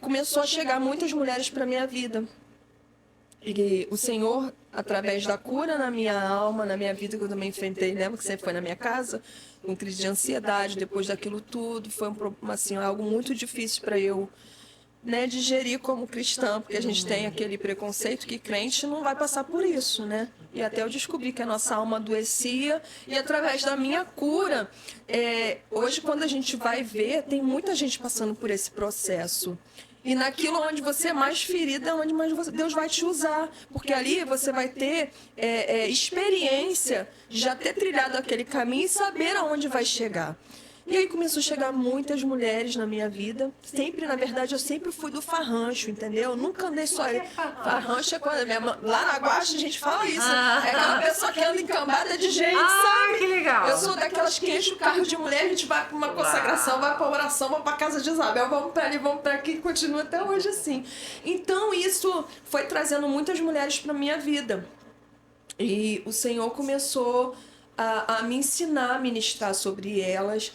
começou a chegar muitas mulheres para minha vida. E o Senhor, através da cura na minha alma, na minha vida, que eu também enfrentei, lembra que você foi na minha casa? Com crise de ansiedade, depois daquilo tudo, foi assim, algo muito difícil para eu, né, digerir como cristã, porque a gente tem aquele preconceito que crente não vai passar por isso, né? E até eu descobri que a nossa alma adoecia, e através da minha cura, hoje quando a gente vai ver, tem muita gente passando por esse processo. E naquilo onde você é mais ferida, é onde mais Deus vai te usar. Porque ali você vai ter experiência de já ter trilhado aquele caminho e saber aonde vai chegar. E aí começou a chegar muitas mulheres na minha vida. Sempre, na verdade, eu sempre fui do farrancho, entendeu? Eu nunca andei só. Farrancho é quando lá na Guaxa a gente fala isso. É aquela pessoa que anda encambada de gente, sabe? Que legal. Eu sou daquelas que enche o carro de mulher, a gente vai para uma consagração, vai para oração, vai para casa de Isabel, vamos para ali, vamos para aqui, e continua até hoje assim. Então isso foi trazendo muitas mulheres para minha vida. E o Senhor começou a me ensinar a ministrar sobre elas,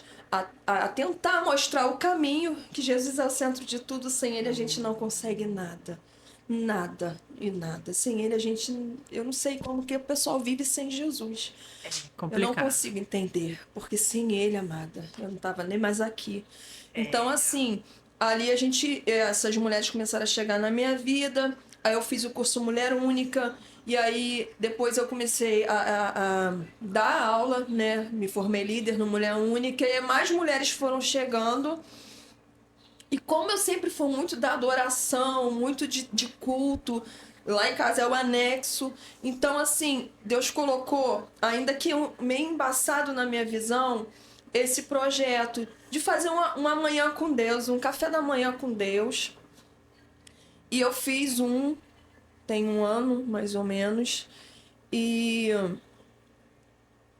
a tentar mostrar o caminho, que Jesus é o centro de tudo. Sem Ele a gente não consegue nada. Nada e nada. Sem Ele a gente... Eu não sei como que o pessoal vive sem Jesus. É complicado. Eu não consigo entender, porque sem Ele, amada, eu não estava nem mais aqui. Então, assim, ali essas mulheres começaram a chegar na minha vida. Aí eu fiz o curso Mulher Única. E aí, depois eu comecei a dar aula, né? Me formei líder no Mulher Única. E mais mulheres foram chegando. E como eu sempre fui muito da adoração, muito de culto, lá em casa é o anexo. Então, assim, Deus colocou, ainda que meio embaçado na minha visão, esse projeto de fazer uma manhã com Deus, um café da manhã com Deus. E eu fiz tem 1 ano, mais ou menos, e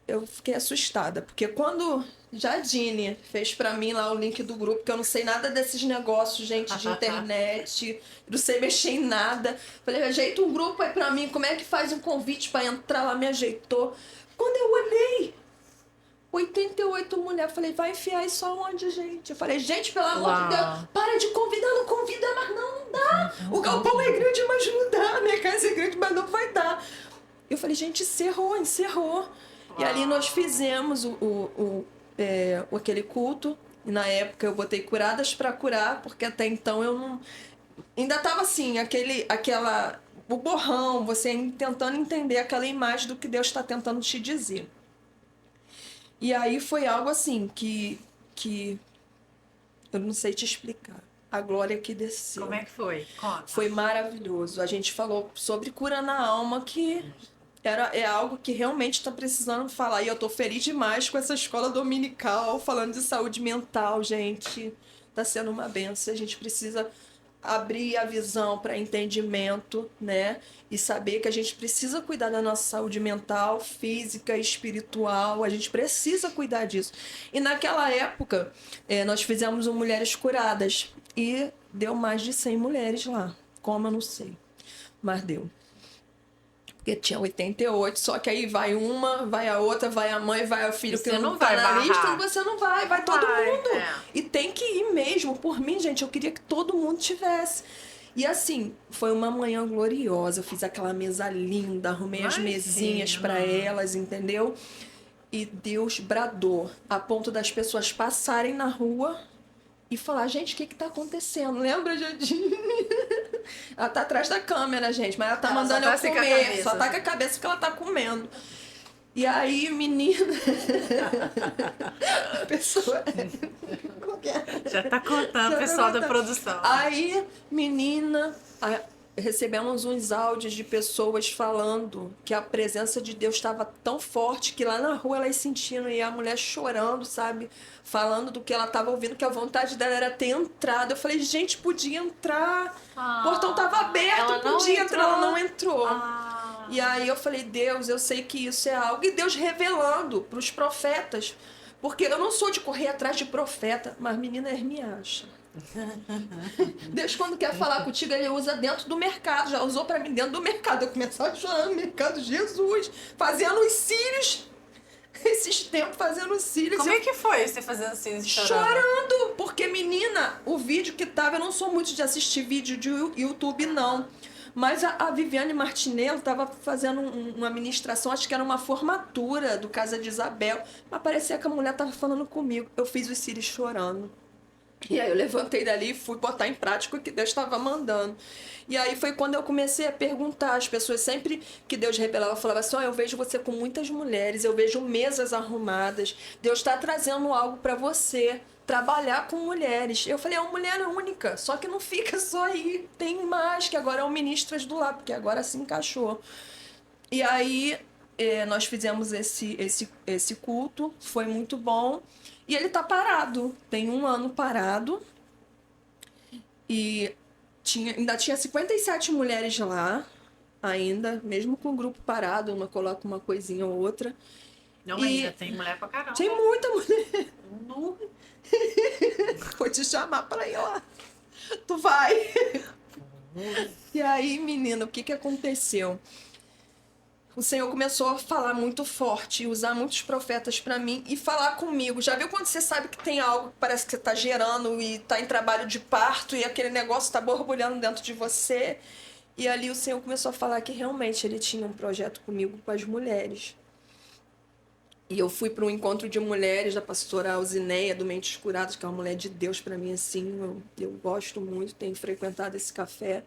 eu fiquei assustada, porque quando Jadine fez pra mim lá o link do grupo, que eu não sei nada desses negócios, gente, de internet, não sei mexer em nada, falei, ajeita um grupo aí pra mim, como é que faz um convite pra entrar lá, me ajeitou. Quando eu olhei, 88 mulheres, falei, vai enfiar isso aonde, gente? Eu falei, gente, pelo amor de Deus, para de convidar, não convida, mas não dá. O galpão é grande, mas não dá. Minha casa é grande, mas não vai dar. Eu falei, gente, encerrou. E ali nós fizemos aquele culto. E na época eu botei Curadas para Curar, porque até então eu não... Ainda tava assim, o borrão, você tentando entender aquela imagem do que Deus está tentando te dizer. E aí foi algo assim que eu não sei te explicar. A glória que desceu. Como é que foi? Conta. Foi maravilhoso. A gente falou sobre cura na alma, que é algo que realmente está precisando falar. E eu tô feliz demais com essa escola dominical, falando de saúde mental, gente. Tá sendo uma benção. A gente precisa abrir a visão para entendimento, né? E saber que a gente precisa cuidar da nossa saúde mental, física, espiritual. A gente precisa cuidar disso. E naquela época, nós fizemos um Mulheres Curadas. E deu mais de 100 mulheres lá. Como eu não sei. Mas deu. Porque tinha 88, só que aí vai uma, vai a outra, vai a mãe, vai o filho, que não tá na lista, você não vai todo mundo. E tem que ir mesmo. Por mim, gente, eu queria que todo mundo tivesse. E assim, foi uma manhã gloriosa. Eu fiz aquela mesa linda, arrumei as mesinhas para elas, entendeu? E Deus bradou, a ponto das pessoas passarem na rua e falar, gente, o que tá acontecendo? Lembra, Jandine? Ela tá atrás da câmera, gente, mas ela tá mandando eu comer. Só tá com a cabeça que ela tá comendo. E aí, menina... pessoa... Já tá contando, pessoal da produção. Aí, menina... recebemos uns áudios de pessoas falando que a presença de Deus estava tão forte que lá na rua elas sentindo, e a mulher chorando, sabe? Falando do que ela estava ouvindo, que a vontade dela era ter entrado. Eu falei, gente, podia entrar. O portão estava aberto, podia entrar. Ela não entrou. E aí eu falei, Deus, eu sei que isso é algo. E Deus revelando para os profetas. Porque eu não sou de correr atrás de profeta, mas menina, eles me acham. Deus, quando quer falar contigo, ele usa dentro do mercado. Já usou para mim dentro do mercado. Eu começava a chorar no mercado, Jesus, fazendo os cílios. Esses tempos fazendo os cílios. Como é que foi você fazendo cílios chorando? Chorando, porque menina, o vídeo que tava, eu não sou muito de assistir vídeo de YouTube, não. Mas a Viviane Martinello estava fazendo uma ministração, acho que era uma formatura do Casa de Isabel. Mas parecia que a mulher estava falando comigo. Eu fiz os cílios chorando. E aí eu levantei dali e fui botar em prática o que Deus estava mandando. E aí foi quando eu comecei a perguntar. As pessoas sempre que Deus revelava, falavam assim, eu vejo você com muitas mulheres, eu vejo mesas arrumadas. Deus está trazendo algo para você, trabalhar com mulheres. Eu falei, é uma mulher única, só que não fica só aí. Tem mais, que agora é o Ministras do Lar, porque agora se encaixou. E aí nós fizemos esse culto, foi muito bom. E ele tá parado, tem 1 ano parado. E ainda tinha 57 mulheres lá, ainda, mesmo com o grupo parado, uma coloca uma coisinha ou outra. Não, mas ainda tem mulher pra caramba. Tem muita mulher. Vou te chamar pra ir lá. Tu vai. E aí, menina, o que aconteceu? O Senhor começou a falar muito forte, usar muitos profetas para mim e falar comigo. Já viu quando você sabe que tem algo que parece que você tá gerando e tá em trabalho de parto e aquele negócio tá borbulhando dentro de você? E ali o Senhor começou a falar que realmente ele tinha um projeto comigo com as mulheres. E eu fui para um encontro de mulheres da pastora Alzineia, do Mentes Curadas, que é uma mulher de Deus para mim, assim. Eu gosto muito, tenho frequentado esse café.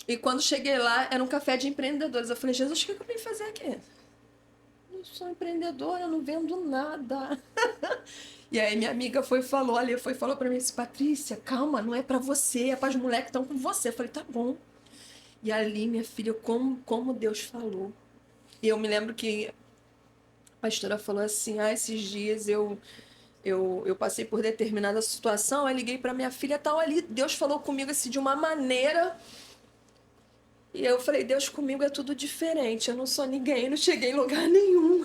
E quando cheguei lá, era um café de empreendedores. Eu falei, Jesus, o que eu vim fazer aqui? Eu sou empreendedora, eu não vendo nada. E aí minha amiga falou para mim assim, Patrícia, calma, não é para você, é para as mulheres que estão com você. Eu falei, tá bom. E ali, minha filha, como Deus falou. E eu me lembro que a pastora falou assim, esses dias eu passei por determinada situação, eu liguei para minha filha, tal, ali Deus falou comigo assim, de uma maneira... E eu falei, Deus, comigo é tudo diferente. Eu não sou ninguém, não cheguei em lugar nenhum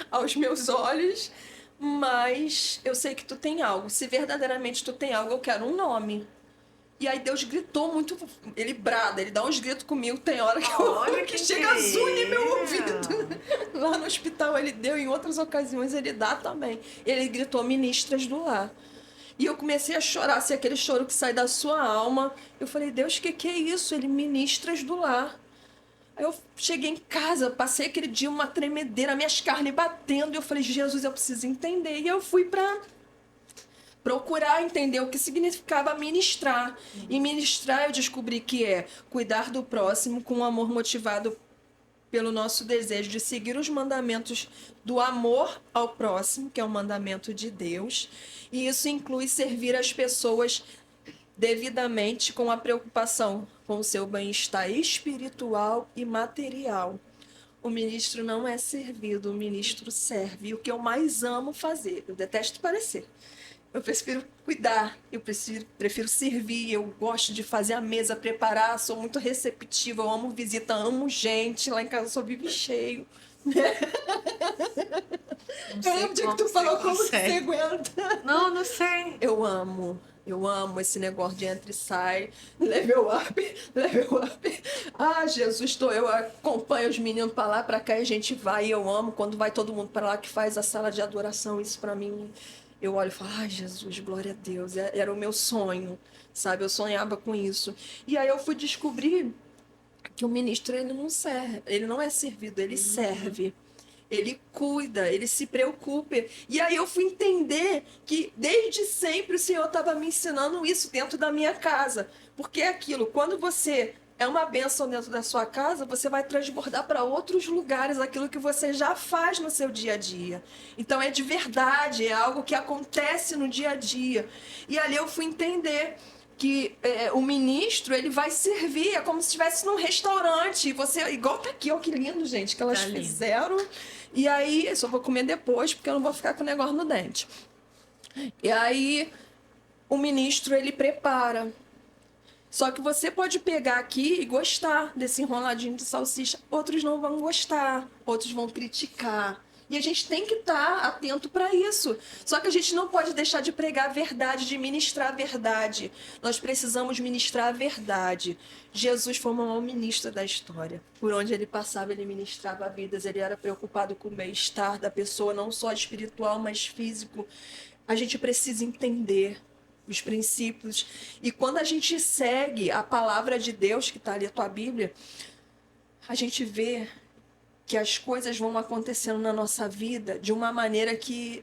aos meus olhos. Mas eu sei que tu tem algo. Se verdadeiramente tu tem algo, eu quero um nome. E aí Deus gritou muito. Ele brada, ele dá uns gritos comigo. Tem hora que chega azul em meu ouvido. Lá no hospital ele deu, em outras ocasiões ele dá também. Ele gritou Ministras do Lar. E eu comecei a chorar, assim, aquele choro que sai da sua alma. Eu falei, Deus, o que é isso? Ele, Ministras do Lar. Aí eu cheguei em casa, passei aquele dia uma tremedeira, minhas carnes batendo. E eu falei, Jesus, eu preciso entender. E eu fui para procurar entender o que significava ministrar. E ministrar eu descobri que é cuidar do próximo com um amor motivado pelo nosso desejo de seguir os mandamentos do amor ao próximo, que é o mandamento de Deus. E isso inclui servir as pessoas devidamente com a preocupação com o seu bem-estar espiritual e material. O ministro não é servido, o ministro serve. E o que eu mais amo fazer, eu detesto parecer, Eu prefiro cuidar, prefiro servir, eu gosto de fazer a mesa, preparar, sou muito receptiva, eu amo visita, amo gente, lá em casa só vive cheio. Não Eu sei lembro de que como tu você falou como que você consegue. aguenta. Não, não sei. Eu amo esse negócio de entra e sai, level up, level up. Ah, Jesus, eu acompanho os meninos pra lá, pra cá e a gente vai. E eu amo quando vai todo mundo pra lá que faz a sala de adoração. Isso pra mim, eu olho e falo, ai, Jesus, glória a Deus. Era o meu sonho, sabe? Eu sonhava com isso. E aí eu fui descobrir que o ministro ele não serve, ele não é servido, ele serve. Ele cuida, ele se preocupa. E aí eu fui entender que desde sempre o Senhor estava me ensinando isso dentro da minha casa. Porque é aquilo, quando você é uma bênção dentro da sua casa, você vai transbordar para outros lugares aquilo que você já faz no seu dia a dia. Então é de verdade, é algo que acontece no dia a dia. E ali eu fui entender que o ministro ele vai servir, é como se estivesse num restaurante. E você, igual tá aqui, ó, que lindo, gente, que elas Tá lindo. fizeram. E aí, eu só vou comer depois, porque eu não vou ficar com o negócio no dente. E aí, o ministro ele prepara. Só que você pode pegar aqui e gostar desse enroladinho de salsicha. Outros não vão gostar, outros vão criticar. E a gente tem que estar atento para isso. Só que a gente não pode deixar de pregar a verdade, de ministrar a verdade. Nós precisamos ministrar a verdade. Jesus foi o maior ministro da história. Por onde ele passava, ele ministrava vidas. Ele era preocupado com o bem-estar da pessoa, não só espiritual, mas físico. A gente precisa entender os princípios. E quando a gente segue a palavra de Deus, que está ali a tua Bíblia, a gente vê que as coisas vão acontecendo na nossa vida de uma maneira que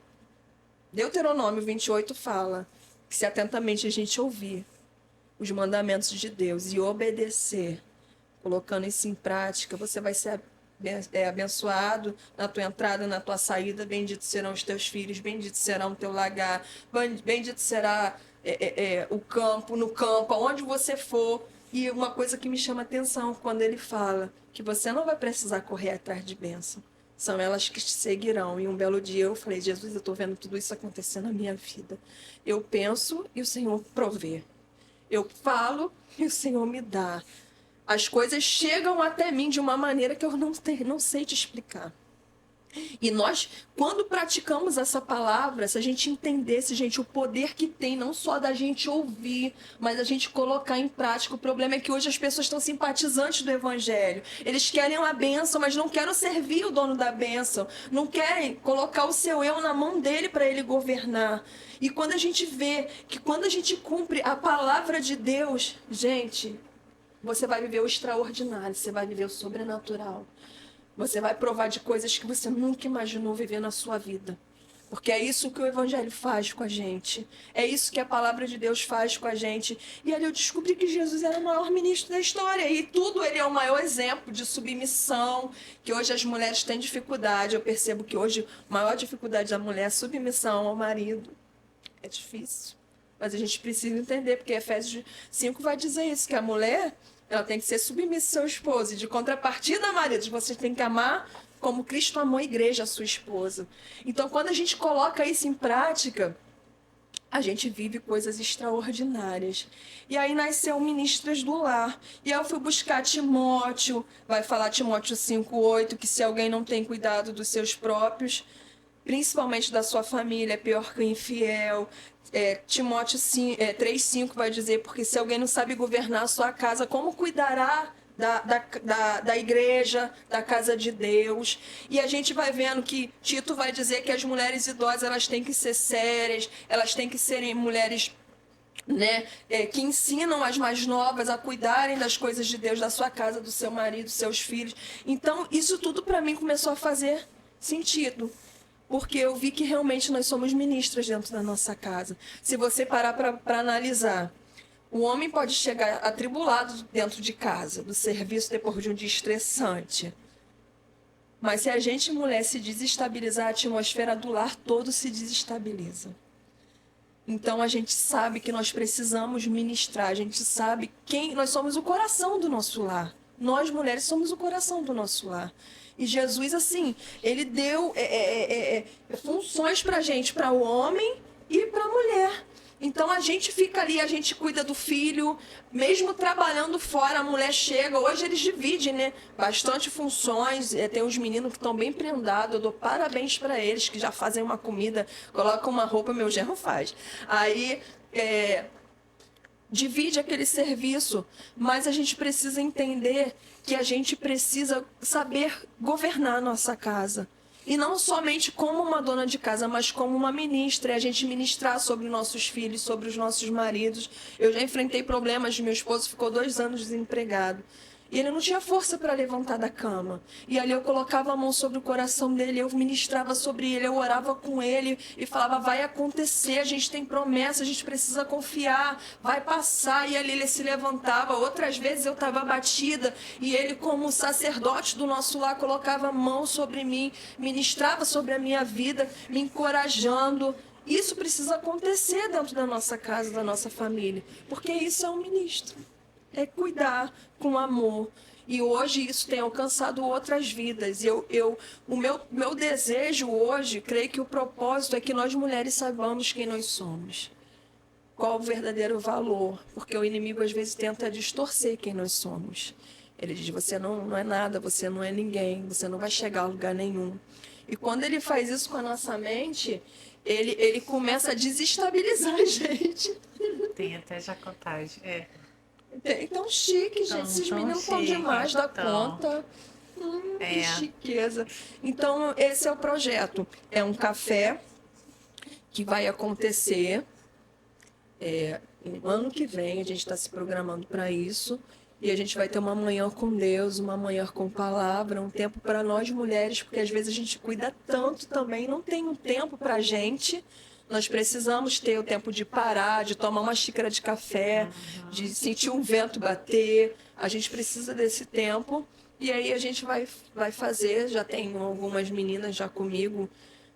Deuteronômio 28 fala que se atentamente a gente ouvir os mandamentos de Deus e obedecer, colocando isso em prática, você vai ser abençoado na tua entrada, na tua saída, bendito serão os teus filhos, bendito será o teu lagar, bendito será o campo, no campo, aonde você for. E uma coisa que me chama atenção quando ele fala que você não vai precisar correr atrás de bênção. São elas que te seguirão. E um belo dia eu falei, Jesus, eu estou vendo tudo isso acontecer na minha vida. Eu penso e o Senhor provê. Eu falo e o Senhor me dá. As coisas chegam até mim de uma maneira que eu não sei te explicar. E nós, quando praticamos essa palavra, se a gente entendesse, gente, o poder que tem, não só da gente ouvir, mas a gente colocar em prática. O problema é que hoje as pessoas estão simpatizantes do evangelho. Eles querem a bênção, mas não querem servir o dono da bênção. Não querem colocar o seu eu na mão dele para ele governar. E quando a gente vê que quando a gente cumpre a palavra de Deus, gente, você vai viver o extraordinário, você vai viver o sobrenatural. Você vai provar de coisas que você nunca imaginou viver na sua vida. Porque é isso que o Evangelho faz com a gente. É isso que a palavra de Deus faz com a gente. E ali eu descobri que Jesus era o maior ministro da história. E tudo ele é o maior exemplo de submissão, que hoje as mulheres têm dificuldade. Eu percebo que hoje a maior dificuldade da mulher é submissão ao marido. É difícil. Mas a gente precisa entender, porque Efésios 5 vai dizer isso, que a mulher ela tem que ser submissa ao seu esposo. E de contrapartida, maridos, você tem que amar como Cristo amou a igreja, a sua esposa. Então, quando a gente coloca isso em prática, a gente vive coisas extraordinárias. E aí nasceu Ministras do Lar. E aí eu fui buscar Timóteo, vai falar Timóteo 5:8, que se alguém não tem cuidado dos seus próprios, principalmente da sua família, é pior que o infiel. Timóteo 3:5 vai dizer, porque se alguém não sabe governar a sua casa, como cuidará da igreja, da casa de Deus? E a gente vai vendo que Tito vai dizer que as mulheres idosas elas têm que ser sérias, elas têm que serem mulheres, né, que ensinam as mais novas a cuidarem das coisas de Deus, da sua casa, do seu marido, dos seus filhos. Então, isso tudo para mim começou a fazer sentido. Porque eu vi que realmente nós somos ministras dentro da nossa casa. Se você parar para analisar, o homem pode chegar atribulado dentro de casa, do serviço, depois de um dia estressante. Mas se a gente, mulher, se desestabilizar, a atmosfera do lar todo se desestabiliza. Então a gente sabe que nós precisamos ministrar, a gente sabe quem nós somos, o coração do nosso lar. Nós, mulheres, somos o coração do nosso lar. E Jesus, assim, ele deu funções pra gente, para o homem e para a mulher. Então a gente fica ali, a gente cuida do filho, mesmo trabalhando fora, a mulher chega. Hoje eles dividem, né? Bastante funções. Tem uns meninos que estão bem prendados. Eu dou parabéns para eles, que já fazem uma comida, colocam uma roupa, meu genro faz. Aí divide aquele serviço, mas a gente precisa entender que a gente precisa saber governar a nossa casa. E não somente como uma dona de casa, mas como uma ministra. E a gente ministrar sobre nossos filhos, sobre os nossos maridos. Eu já enfrentei problemas. Meu esposo ficou 2 anos desempregado. E ele não tinha força para levantar da cama. E ali eu colocava a mão sobre o coração dele, eu ministrava sobre ele, eu orava com ele e falava, vai acontecer, a gente tem promessa, a gente precisa confiar, vai passar. E ali ele se levantava. Outras vezes eu estava abatida e ele, como sacerdote do nosso lar, colocava a mão sobre mim, ministrava sobre a minha vida, me encorajando. Isso precisa acontecer dentro da nossa casa, da nossa família, porque isso é um ministro. É cuidar com amor. E hoje isso tem alcançado outras vidas. O meu desejo hoje, creio que o propósito é que nós mulheres saibamos quem nós somos. Qual o verdadeiro valor. Porque o inimigo às vezes tenta distorcer quem nós somos. Ele diz, você não é nada, você não é ninguém, você não vai chegar a lugar nenhum. E quando ele faz isso com a nossa mente, ele começa a desestabilizar a gente. Tem até já contagem. Tão chique, gente. Esses meninos estão demais da conta. Que chiqueza. Então, esse é o projeto. É um café que vai acontecer no ano que vem. A gente está se programando para isso. E a gente vai ter uma manhã com Deus, uma manhã com palavra, um tempo para nós mulheres, porque às vezes a gente cuida tanto também, não tem um tempo para a gente. Nós precisamos ter o tempo de parar, de tomar uma xícara de café, de sentir um vento bater. A gente precisa desse tempo. E aí a gente vai fazer. Já tem algumas meninas já comigo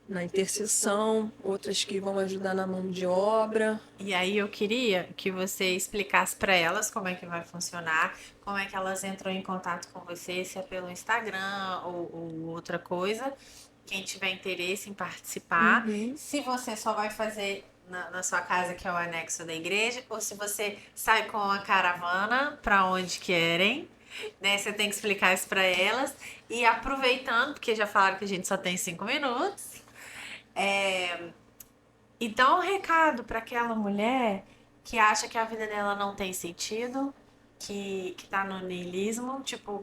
na intercessão, outras que vão ajudar na mão de obra. E aí eu queria que você explicasse para elas como é que vai funcionar, como é que elas entram em contato com você, se é pelo Instagram ou outra coisa. Quem tiver interesse em participar, se você só vai fazer na sua casa, que é o anexo da igreja, ou se você sai com a caravana para onde querem, né? Você tem que explicar isso para elas. E aproveitando, porque já falaram que a gente só tem 5 minutos, então, um recado para aquela mulher que acha que a vida dela não tem sentido, que tá no niilismo, tipo,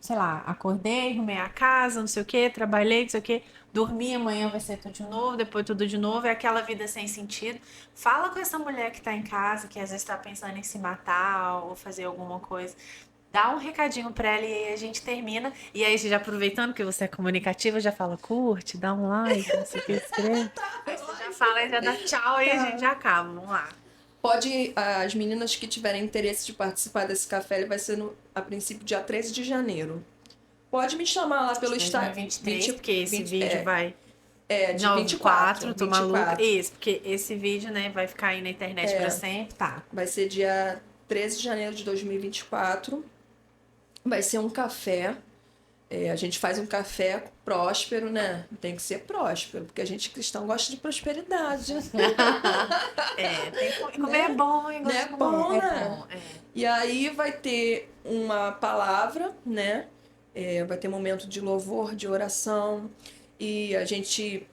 sei lá, acordei, arrumei a casa, não sei o que, trabalhei, não sei o que, dormi, amanhã vai ser tudo de novo, depois tudo de novo, é aquela vida sem sentido. Fala com essa mulher que tá em casa, que às vezes tá pensando em se matar ou fazer alguma coisa. Dá um recadinho pra ela e aí a gente termina. E aí, já aproveitando que você é comunicativa, já fala, curte, dá um like, não sei o que, escreve. Aí você já fala e já dá tchau e a gente já acaba. Vamos lá. As meninas que tiverem interesse de participar desse café, ele vai ser a princípio dia 13 de janeiro. Pode me chamar lá pelo Instagram. 2023, porque esse vídeo vai... de não, 24, tô maluca. Isso, porque esse vídeo, né, vai ficar aí na internet pra sempre, tá. Vai ser dia 13 de janeiro de 2024. Vai ser um café. A gente faz um café próspero, né? Tem que ser próspero, porque a gente cristão gosta de prosperidade. Tem que comer é bom, hein? É bom, né? E aí vai ter uma palavra, né? Vai ter momento de louvor, de oração. E a gente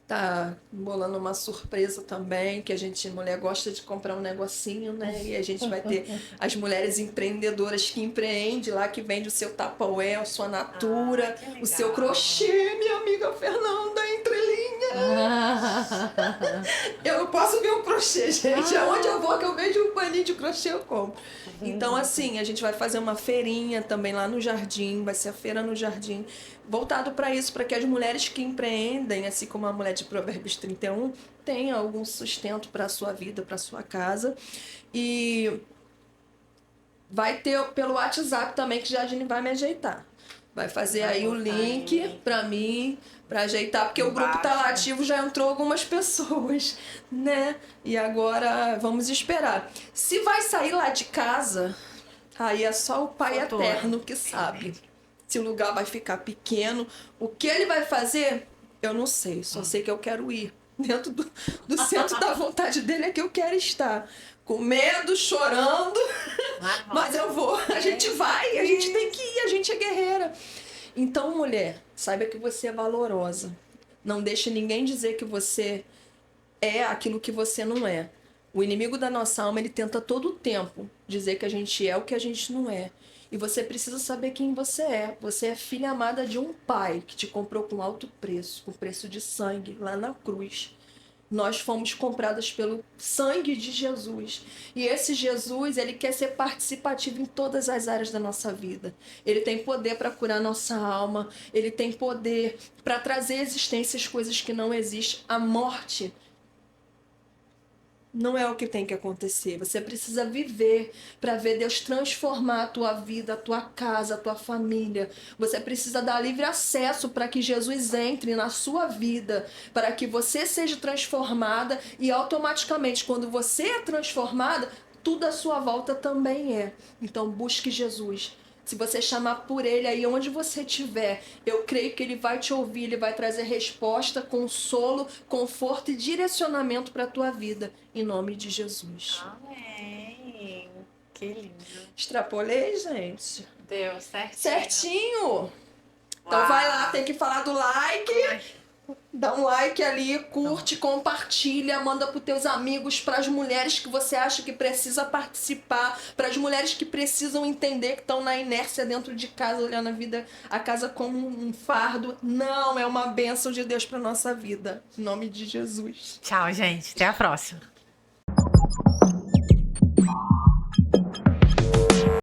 tá bolando uma surpresa também, que mulher gosta de comprar um negocinho, né? E a gente vai ter as mulheres empreendedoras que empreendem lá, que vende o seu Tupperware, a sua Natura, o seu crochê, minha amiga Fernanda, entrelinha. Eu não posso ver um crochê, gente. Aonde eu vou que eu vejo um paninho de crochê, eu compro. Então, assim, a gente vai fazer uma feirinha também lá no Jardim, vai ser a feira no Jardim, voltado para isso, para que as mulheres que empreendem, assim como a mulher de Provérbios 31, tenham algum sustento para a sua vida, para a sua casa. E vai ter pelo WhatsApp também, que Jadine vai me ajeitar. Vai fazer aí o link para mim, para ajeitar, porque o grupo tá lá ativo, já entrou algumas pessoas, né? E agora vamos esperar. Se vai sair lá de casa, aí é só o Pai Eterno que sabe. Se o lugar vai ficar pequeno, o que ele vai fazer, eu não sei. Só sei que eu quero ir. dentro do centro da vontade dele é que eu quero estar. Com medo, chorando, mas eu vou. A gente vai, a gente tem que ir, a gente é guerreira. Então, mulher, saiba que você é valorosa. Não deixe ninguém dizer que você é aquilo que você não é. O inimigo da nossa alma, ele tenta todo o tempo dizer que a gente é o que a gente não é. E você precisa saber quem você é. Você é filha amada de um pai que te comprou com alto preço, com preço de sangue, lá na cruz. Nós fomos compradas pelo sangue de Jesus. E esse Jesus, ele quer ser participativo em todas as áreas da nossa vida. Ele tem poder para curar nossa alma. Ele tem poder para trazer à existência as coisas que não existem. A morte não é o que tem que acontecer. Você precisa viver para ver Deus transformar a tua vida, a tua casa, a tua família. Você precisa dar livre acesso para que Jesus entre na sua vida, para que você seja transformada e automaticamente, quando você é transformada, tudo à sua volta também é. Então busque Jesus. Se você chamar por ele aí onde você estiver, eu creio que ele vai te ouvir, ele vai trazer resposta, consolo, conforto e direcionamento para a tua vida. Em nome de Jesus. Amém. Que lindo. Extrapolei, gente? Deu certinho. Certinho! Então vai lá, tem que falar do like. Dá um like ali, curte, compartilha, manda pros teus amigos, pras mulheres que você acha que precisa participar, pras mulheres que precisam entender que estão na inércia dentro de casa, olhando a casa como um fardo. Não, é uma bênção de Deus pra nossa vida. Em nome de Jesus. Tchau, gente. Até a próxima.